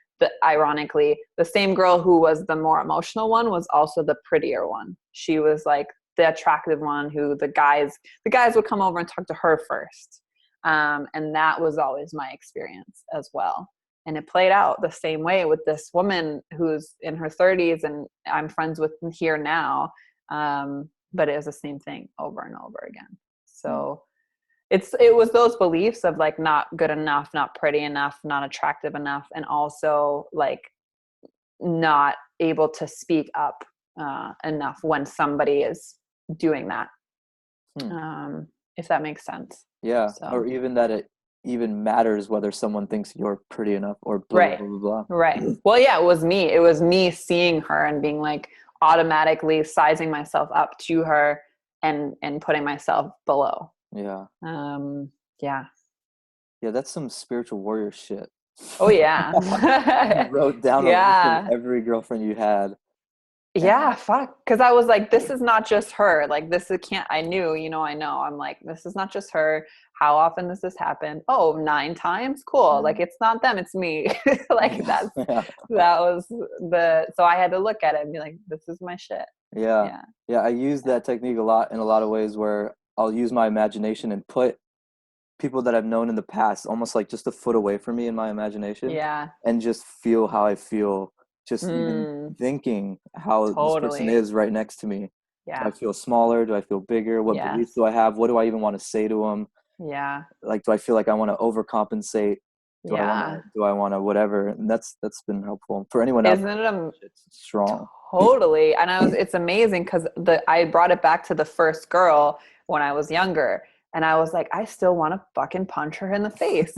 ironically, the same girl who was the more emotional one was also the prettier one. She was like the attractive one who the guys would come over and talk to her first. And that was always my experience as well. And it played out the same way with this woman who's in her 30s and I'm friends with here now. But it was the same thing over and over again. mm. So it was those beliefs of like not good enough, not pretty enough, not attractive enough, and also like not able to speak up enough when somebody is doing that. Hmm. If that makes sense. Yeah. Or So, even that it even matters whether someone thinks you're pretty enough or blah, blah, right. blah, blah, Right. blah. Well, yeah, it was me. It was me seeing her and being like automatically sizing myself up to her and putting myself below. Yeah. Yeah. Yeah, that's some spiritual warrior shit. Oh yeah. You wrote down a list of Yeah. every girlfriend you had. Yeah, And fuck. Because I was like, this is not just her. Like, this is can't. I knew, I know. I'm like, this is not just her. How often does this happen? Oh, 9 times. Cool. yeah. Like, it's not them. It's me. Like Yeah. that was the. So I had to look at it and be like, this is my shit. Yeah. Yeah. Yeah, I use Yeah. that technique a lot in a lot of ways where I'll use my imagination and put people that I've known in the past almost like just a foot away from me in my imagination Yeah. and just feel how I feel just even Mm, thinking how this person totally. is right next to me. Do I Yeah. feel smaller? Do I feel bigger? What beliefs Yes. do I have? What do I even want to say to them? Yeah. Like, do I feel like I want to overcompensate? Yeah. Do I want to whatever? And that's been helpful for anyone out Isn't there. it It's strong. totally. And it's amazing because I brought it back to the first girl when I was younger. And I was like, I still want to fucking punch her in the face.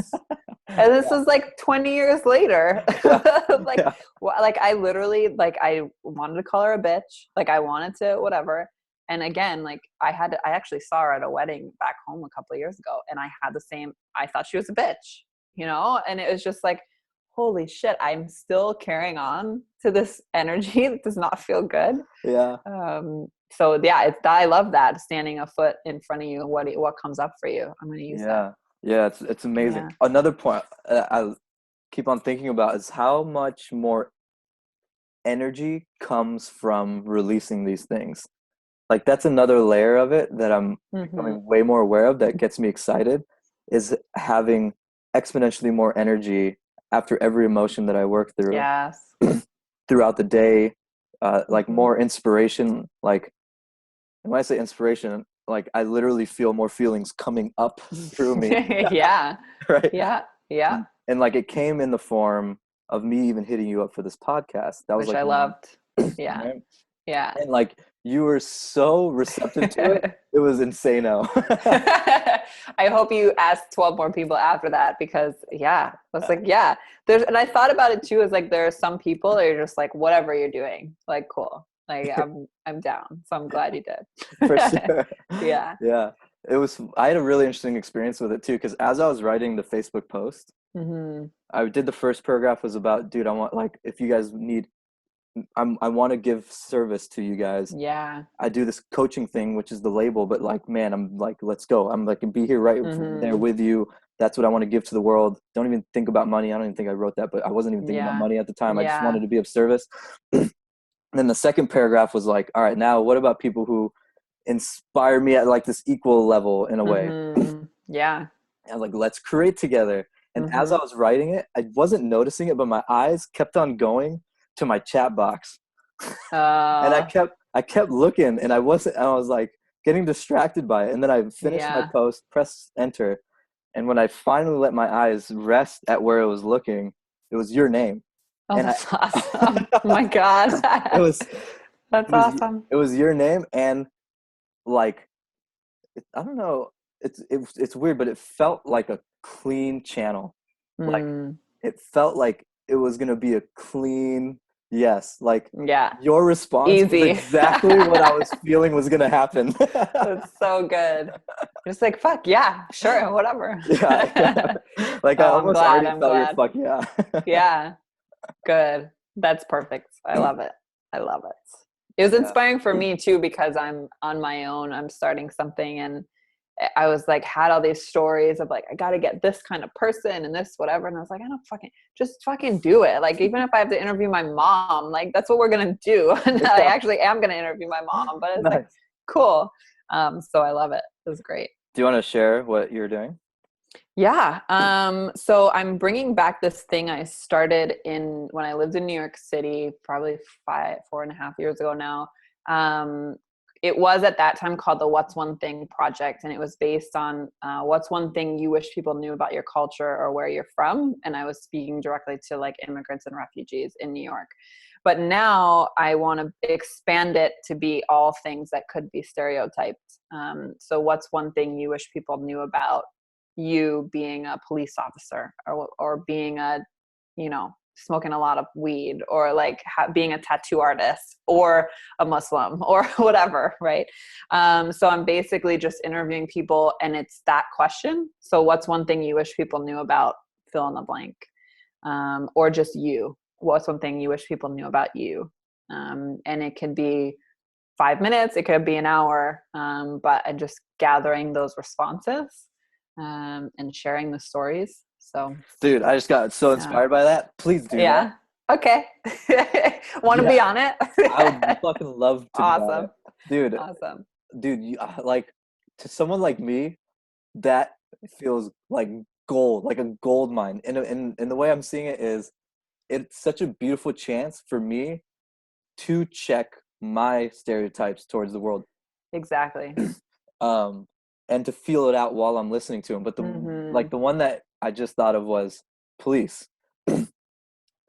And this Yeah, is like 20 years later. yeah, Like, yeah, like I literally, like, I wanted to call her a bitch. Like, I wanted to, whatever. And again, like, I actually saw her at a wedding back home a couple of years ago. And I had the same, I thought she was a bitch, And it was just like, holy shit, I'm still carrying on to this energy that does not feel good. yeah. So yeah, I love that, standing a foot in front of you. What comes up for you? I'm going to use that. Yeah, yeah, it's amazing. Yeah. Another point I keep on thinking about is how much more energy comes from releasing these things. Like that's another layer of it that I'm Mm-hmm. becoming way more aware of that gets me excited is having exponentially more energy after every emotion that I work through Yes. throughout the day, like Mm-hmm. more inspiration. Like when I say inspiration, like I literally feel more feelings coming up through me, Yeah. right? Yeah. Yeah. And like it came in the form of me even hitting you up for this podcast. That was Which like I one, loved. Yeah. right? Yeah. And like you were so receptive to it. It was insano. I hope you asked 12 more people after that because yeah, I was like, yeah, and I thought about it too, is like, there are some people that are just like, whatever you're doing, like, cool. Like I'm down. So I'm glad you For did. sure. Yeah. Yeah. I had a really interesting experience with it too, because as I was writing the Facebook post, Mm-hmm. I did the first paragraph was about, dude, I want like if you guys need I want to give service to you guys. Yeah. I do this coaching thing, which is the label, but like, man, I'm like, let's go. I'm like, be here right there Mm-hmm. with you. That's what I want to give to the world. Don't even think about money. I don't even think I wrote that, but I wasn't even thinking about Yeah. money at the time. I just Yeah. wanted to be of service. And then the second paragraph was like, all right, now what about people who inspire me at like this equal level in a way? Mm-hmm. Yeah. And I was like, let's create together. And as I Mm-hmm. was writing it, I wasn't noticing it, but my eyes kept on going to my chat box. And Uh, I kept looking and I was like getting distracted by it. And then I finished my yeah. post, pressed enter. And when I finally let my eyes rest at where it was looking, it was your name. Oh, And that's awesome. Oh my God. it was, That's awesome. it was your name. And like, I don't know, it's weird, but it felt like a clean channel. Like Mm, it felt like it was going to be a clean yes. Like yeah. your response was Easy. exactly what I was feeling was going to happen. That's so good. Just like, fuck, yeah, sure, whatever. Yeah, yeah. Like I Oh, I'm almost glad. already I'm felt your glad. fuck yeah. Yeah, good. That's perfect. I love it. I love it. It was Yeah. inspiring for me too, because I'm on my own. I'm starting something, and I was like, had all these stories of like, I got to get this kind of person and this, whatever. And I was like, I don't just fucking do it. Like, even if I have to interview my mom, like that's what we're going to do. And I Yeah. actually am going to interview my mom, but it's like, Nice. cool. So I love it. It was great. Do you want to share what you're doing? Yeah. So I'm bringing back this thing I started when I lived in New York City, probably 4.5 years ago now. It was at that time called the What's One Thing Project. And it was based on what's one thing you wish people knew about your culture or where you're from. And I was speaking directly to like immigrants and refugees in New York. But now I want to expand it to be all things that could be stereotyped. So what's one thing you wish people knew about you being a police officer, or being a, smoking a lot of weed, or like being a tattoo artist, or a Muslim, or whatever, right? So I'm basically just interviewing people, and it's that question. So what's one thing you wish people knew about fill in the blank? Or just you. What's one thing you wish people knew about you? And it could be 5 minutes, it could be an hour, but I'm just gathering those responses, and sharing the stories. So, Dude, I just got so yeah. inspired by that. Please do that. Yeah. Okay. Want to be Yeah, on it? I would fucking love to be on it. Awesome. Dude, Awesome. you, like, to someone like me, that feels like gold, like a gold mine. And the way I'm seeing it is, it's such a beautiful chance for me to check my stereotypes towards the world, Exactly. um, and to feel it out while I'm listening to them. But Mm-hmm. the one that I just thought of was police. And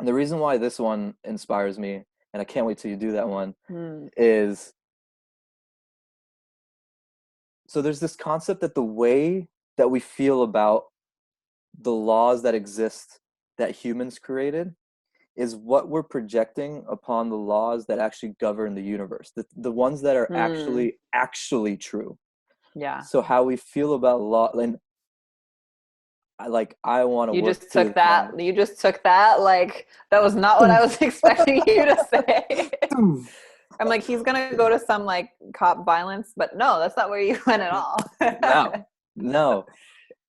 the reason why this one inspires me, and I can't wait till you do that one, Mm. is so there's this concept that the way that we feel about the laws that exist that humans created is what we're projecting upon the laws that actually govern the universe, the ones that are Mm. actually true. Yeah. So how we feel about law, and I want to You work just to took this that. day. You just took that. Like, that was not what I was expecting you to say. I'm like, he's going to go to some like cop violence, but no, that's not where you went at all. No, no, That's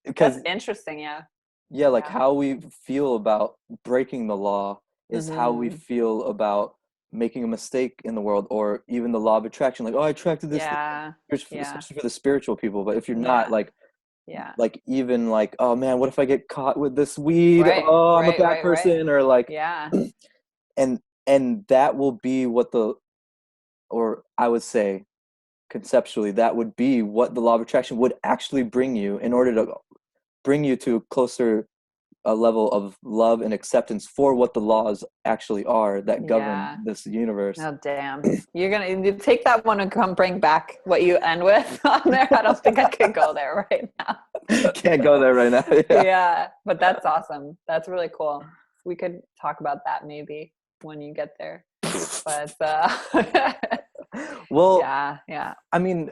because interesting. Yeah. yeah, like Yeah. how we feel about breaking the law is how we Mm-hmm. feel about making a mistake in the world, or even the law of attraction. Like, oh, I attracted this thing, Yeah. Yeah. especially for the spiritual people. But if you're not, Yeah. Yeah. like even like, oh man, what if I get caught with this weed? Right. Oh, I'm a Right. bad Right. Right. person, or like, Yeah. and that will be what or I would say conceptually, that would be what the law of attraction would actually bring you, in order to bring you to a closer a level of love and acceptance for what the laws actually are that govern Yeah. this universe. Oh, damn. You take that one and come bring back what you end with on there. I don't think I could go there right now. Can't go there right now. Yeah. Yeah, but that's awesome. That's really cool. We could talk about that maybe when you get there. But Well, yeah, yeah. I mean,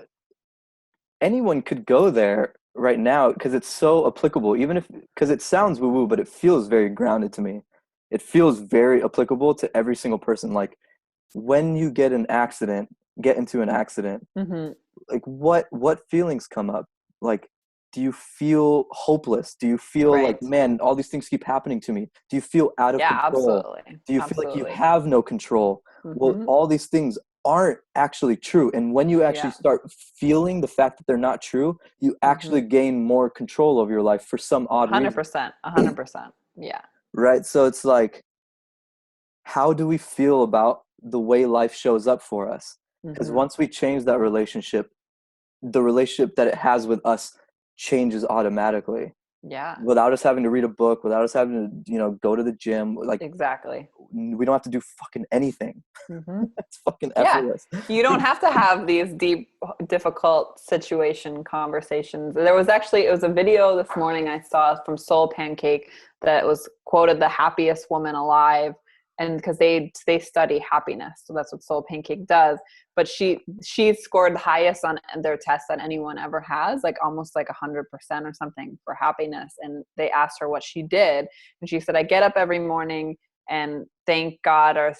anyone could go there right now because it's so applicable, even if, because it sounds woo woo, but it feels very grounded to me. It feels very applicable to every single person. Like, when you get into an accident, Hmm. like what feelings come up? Like, do you feel hopeless? Do you feel like, Right. man, all these things keep happening to me? Do you feel out of Yeah, control? absolutely. Do you feel like you Absolutely. have no control? Well, Hmm. all these things aren't actually true. And when you actually Yeah. start feeling the fact that they're not true, you Hmm. actually gain more control over your life for some odd reason. 100%. 100%. Yeah. Right? So it's like, how do we feel about the way life shows up for us? Because Hmm. once we change that relationship, the relationship that it has with us changes automatically, Yeah. without us having to read a book, without us having to, go to the gym. Like, Exactly. we don't have to do fucking anything. Hmm. It's fucking Yeah. effortless. You don't have to have these deep, difficult situation conversations. It was a video this morning I saw from Soul Pancake that was quoted the happiest woman alive. And because they study happiness. So that's what Soul Pancake does. But she scored the highest on their test that anyone ever has, like almost like 100% or something for happiness. And they asked her what she did. And she said, I get up every morning and thank God, or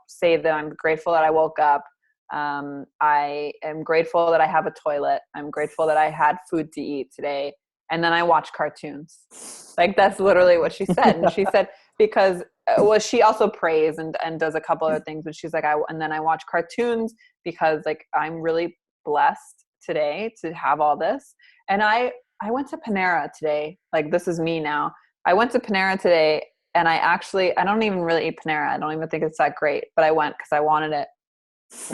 say that I'm grateful that I woke up. I am grateful that I have a toilet. I'm grateful that I had food to eat today. And then I watch cartoons. Like, that's literally what she said. And she said, because she also prays and does a couple other things, but she's like, and then I watch cartoons because like I'm really blessed today to have all this. And I went to Panera today. Like, this is me now. I went to Panera today, and I don't even really eat Panera. I don't even think it's that great, but I went because I wanted it.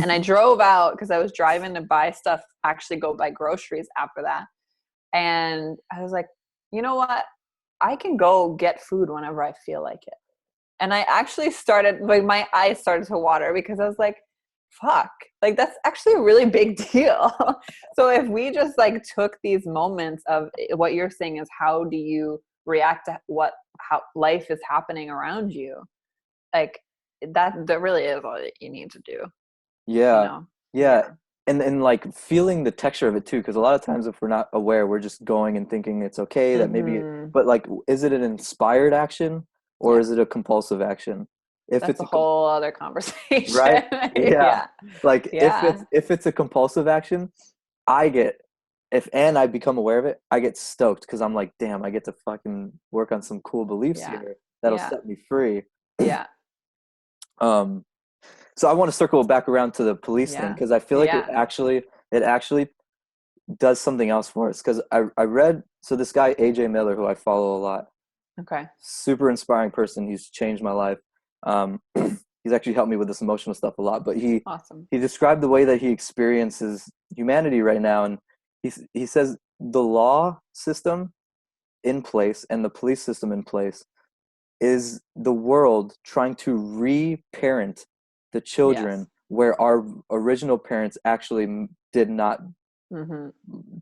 And I drove out because I was driving to buy stuff, actually go buy groceries after that. And I was like, you know what? I can go get food whenever I feel like it. And I actually started, like, my eyes started to water because I was like, fuck, like, that's actually a really big deal. So if we just like took these moments of what you're saying is how do you react to how life is happening around you, like that really is all that you need to do, you Yeah. know? Yeah. Yeah. And like feeling the texture of it too, because a lot of times if we're not aware, we're just going and thinking it's okay that maybe, Mm-hmm. but like, is it an inspired action or Yeah. is it a compulsive action? If That's it's a a whole other conversation. right, yeah, Yeah. like Yeah. if it's a compulsive action, I get if and I become aware of it, I get stoked because I'm like, damn, I get to fucking work on some cool beliefs Yeah. here that'll Yeah. set me free. Yeah. Um, so I want to circle back around to the police thing Yeah. because I feel like Yeah. it actually does something else for us. Because I read so this guy AJ Miller, who I follow a lot, Okay. super inspiring person. He's changed my life. He's actually helped me with this emotional stuff a lot. But Awesome. he described the way that he experiences humanity right now, and he says the law system in place and the police system in place is the world trying to reparent the Yes. children where our original parents actually did not Mm-hmm.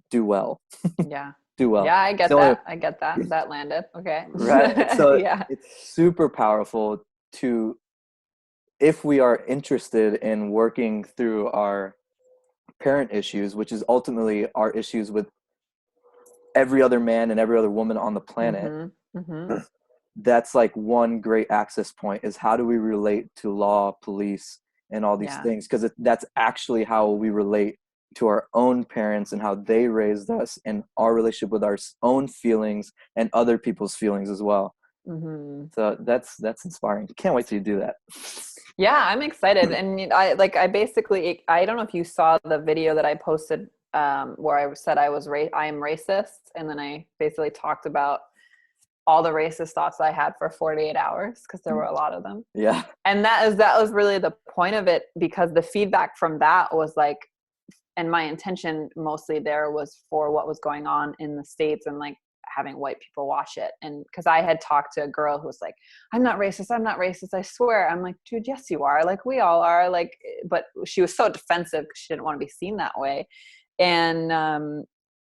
do well. Yeah. Do well. Yeah, I It's get the only that. I get that. That landed. Okay. right. And so Yeah. it's super powerful to if we are interested in working through our parent issues, which is ultimately our issues with every other man and every other woman on the planet. Mm-hmm. Mm-hmm. That's like one great access point is how do we relate to law, police, and all these Yeah. things because that's actually how we relate to our own parents and how they raised us and our relationship with our own feelings and other people's feelings as well. Mm-hmm. So that's inspiring. Can't wait till you do that. Yeah, I'm excited. And I basically, I don't know if you saw the video that I posted, where I said I am racist. And then I basically talked about all the racist thoughts I had for 48 hours because there were a lot of them. Yeah. And that was really the point of it, because the feedback from that was like, and my intention mostly there was for what was going on in the States and like having white people watch it. And because I had talked to a girl who was like, I'm not racist, I swear. I'm like, dude, yes you are, like we all are, like, but she was so defensive because she didn't want to be seen that way. And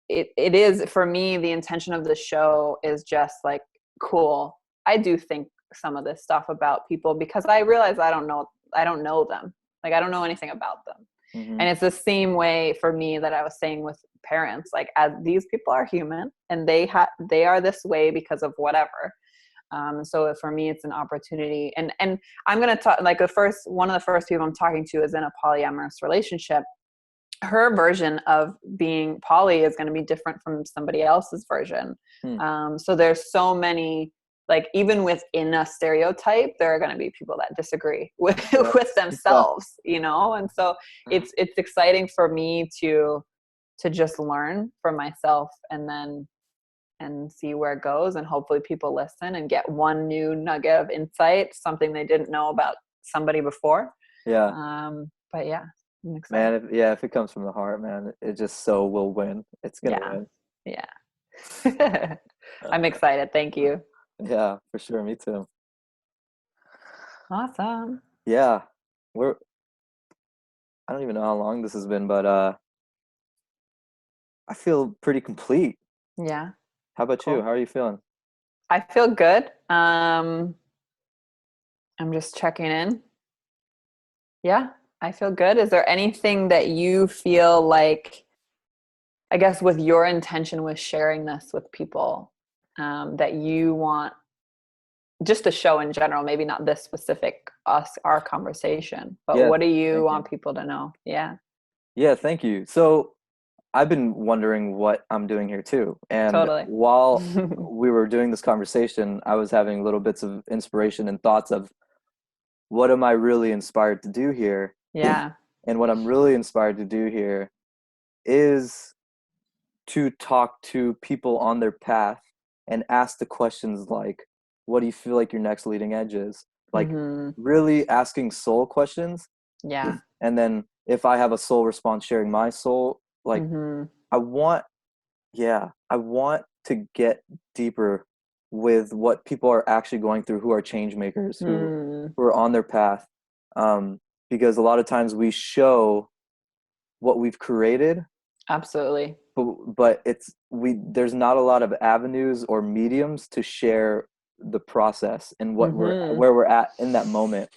it is, for me, the intention of the show is just like, cool, I do think some of this stuff about people because I realize I don't know them, like I don't know anything about them. Hmm. And it's the same way for me that I was saying with parents, like, as these people are human and they are this way because of whatever. So for me, it's an opportunity. And I'm going to talk, like, one of the first people I'm talking to is in a polyamorous relationship. Her version of being poly is going to be different from somebody else's version. Hmm. So there's so many, like, even within a stereotype, there are going to be people that disagree with Yeah. with themselves, and so it's exciting for me to just learn for myself, and see where it goes, and hopefully people listen and get one new nugget of insight, something they didn't know about somebody before. Yeah. But yeah, I'm excited. Man, if it comes from the heart, man, it just so will win. It's gonna Yeah. win. Yeah. I'm excited. Thank you. Yeah, for sure. Me too. Awesome. Yeah. We're I don't even know how long this has been, but I feel pretty complete. Yeah. How about you? Cool. How are you feeling? I feel good. I'm just checking in. Yeah, I feel good. Is there anything that you feel like, I guess, with your intention with sharing this with people, that you want, just the show in general, maybe not this specific our conversation, but Yeah, what do you thank you. want people to know? Yeah, Yeah, thank you. So I've been wondering what I'm doing here too. And totally. while we were doing this conversation, I was having little bits of inspiration and thoughts of what am I really inspired to do here? Yeah. And what I'm really inspired to do here is to talk to people on their path and ask the questions like, what do you feel like your next leading edge is? Like, Mm-hmm. really asking soul questions. Yeah. And then if I have a soul response, sharing my soul, like, Mm-hmm. I want, yeah, I want to get deeper with what people are actually going through, who are change makers, who are on their path. Because a lot of times we show what we've created. Absolutely. But there's not a lot of avenues or mediums to share the process and where we're at in that moment.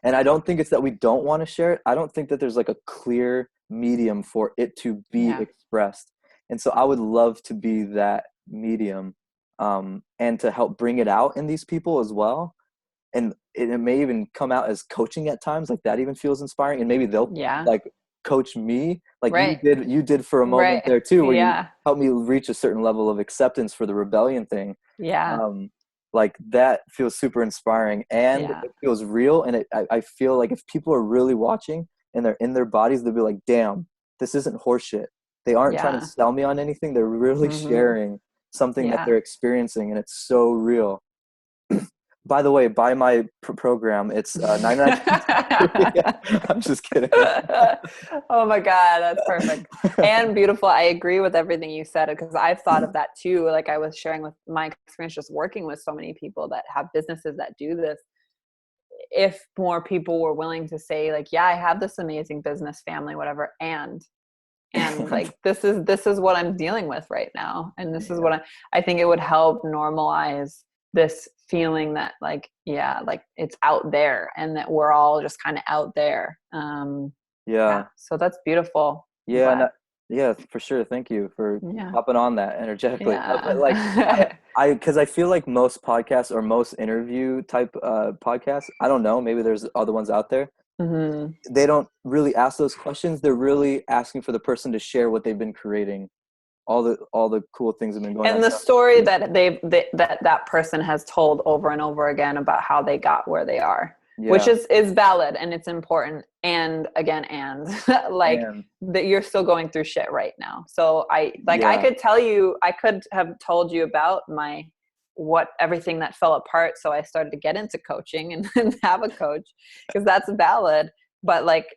And I don't think it's that we don't want to share it. I don't think that there's like a clear medium for it to be expressed. And so I would love to be that medium, and to help bring it out in these people as well. And it may even come out as coaching at times, like that even feels inspiring. And maybe they'll like coach me like you did for a moment there too, where you helped me reach a certain level of acceptance for the rebellion thing. Like that feels super inspiring, and it feels real. And I feel like if people are really watching and they're in their bodies, they'll be like, damn, this isn't horseshit. They aren't trying to sell me on anything. They're really sharing something that they're experiencing, and it's so real. By the way, buy my program. It's 99. I'm just kidding. Oh my God, that's perfect and beautiful. I agree with everything you said, because I've thought of that too. Like I was sharing with my experience just working with so many people that have businesses that do this. If more people were willing to say like, yeah, I have this amazing business, family, whatever, and like this is what I'm dealing with right now, and this is what I think it would help normalize this feeling that like it's out there, and that we're all just kind of out there. So that's beautiful. Yeah, for sure. Thank you for hopping on that energetically. But like because I feel like most podcasts or most interview type podcasts, I don't know, maybe there's other ones out there, they don't really ask those questions. They're really asking for the person to share what they've been creating, all the cool things have been going on. And the story that that person has told over and over again about how they got where they are, which is valid and it's important. And again, that you're still going through shit right now. So I could have told you about everything that fell apart. So I started to get into coaching and have a coach, because that's valid. But like,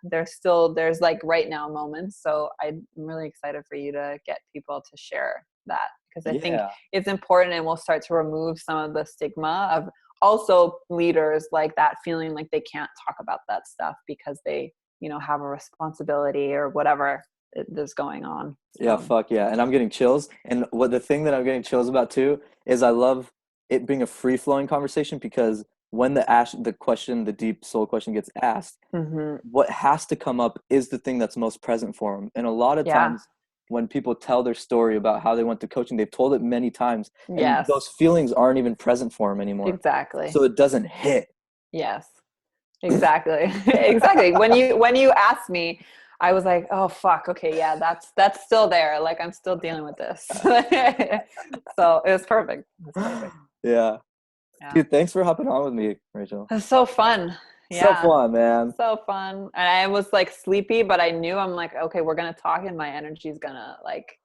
there's like right now moments. So I'm really excited for you to get people to share that, because I think it's important, and we'll start to remove some of the stigma of also leaders like that feeling like they can't talk about that stuff because they, have a responsibility or whatever is going on. Yeah, fuck yeah. And I'm getting chills. And the thing that I'm getting chills about too is I love it being a free flowing conversation, because when the deep soul question gets asked, what has to come up is the thing that's most present for them. And a lot of times when people tell their story about how they went to coaching, they've told it many times, and those feelings aren't even present for them anymore. Exactly. So it doesn't hit. Yes, exactly. Exactly. When you asked me, I was like, oh fuck. Okay. Yeah. That's still there. Like I'm still dealing with this. So it was perfect. Yeah. Dude, thanks for hopping on with me, Rachel. It's so fun. So fun, man. So fun. And I was like sleepy, but I knew, I'm like, okay, we're going to talk, and my energy's gonna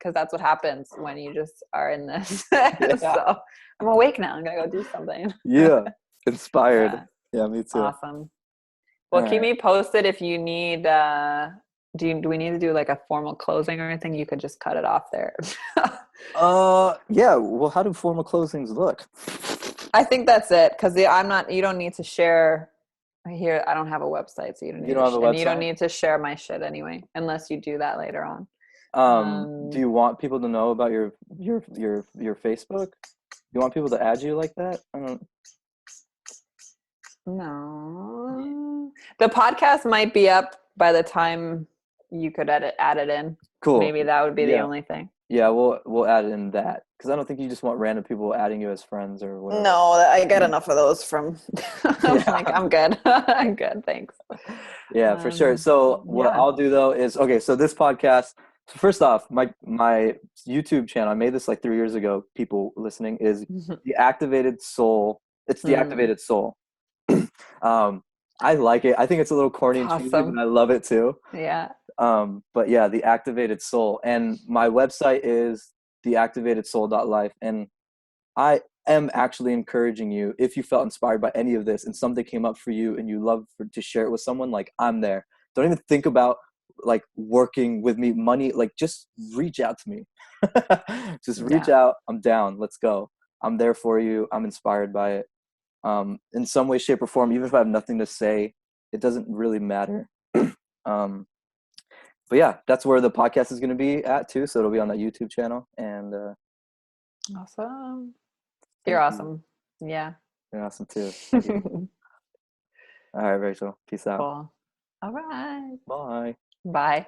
cause that's what happens when you just are in this. So I'm awake now. I'm going to go do something. Yeah. Inspired. Yeah, me too. Awesome. Well, keep me posted if you need, do we need to do like a formal closing or anything? You could just cut it off there. Yeah. Well, how do formal closings look? I think that's it. Cause you don't need to share here. I don't have a website, so you don't need to share my shit anyway, unless you do that later on. Do you want people to know about your Facebook? Do you want people to add you like that? I don't. No. The podcast might be up by the time you could add it in. Cool. Maybe that would be the only thing. Yeah, we'll add in that, because I don't think you just want random people adding you as friends or whatever. No, I get enough of those from. I'm good. I'm good, thanks. Yeah, for sure. So what I'll do though is so this podcast. So first off, my YouTube channel, I made this like 3 years ago. People listening is the Activated Soul. It's the Activated Soul. I like it. I think it's a little corny and cheesy, but I love it too. Yeah. But yeah, the Activated Soul, and my website is theactivatedsoul.life. And I am actually encouraging you, if you felt inspired by any of this and something came up for you and you love to share it with someone, like I'm there. Don't even think about like working with me, money, like just reach out to me. Just reach out. I'm down. Let's go. I'm there for you. I'm inspired by it. In some way, shape, or form, even if I have nothing to say, it doesn't really matter. um, but yeah, that's where the podcast is going to be at too. So it'll be on that YouTube channel. And Awesome. You're thank you. awesome. Yeah. You're awesome too. Thank you. All right, Rachel. Peace out. Cool. All right. Bye. Bye.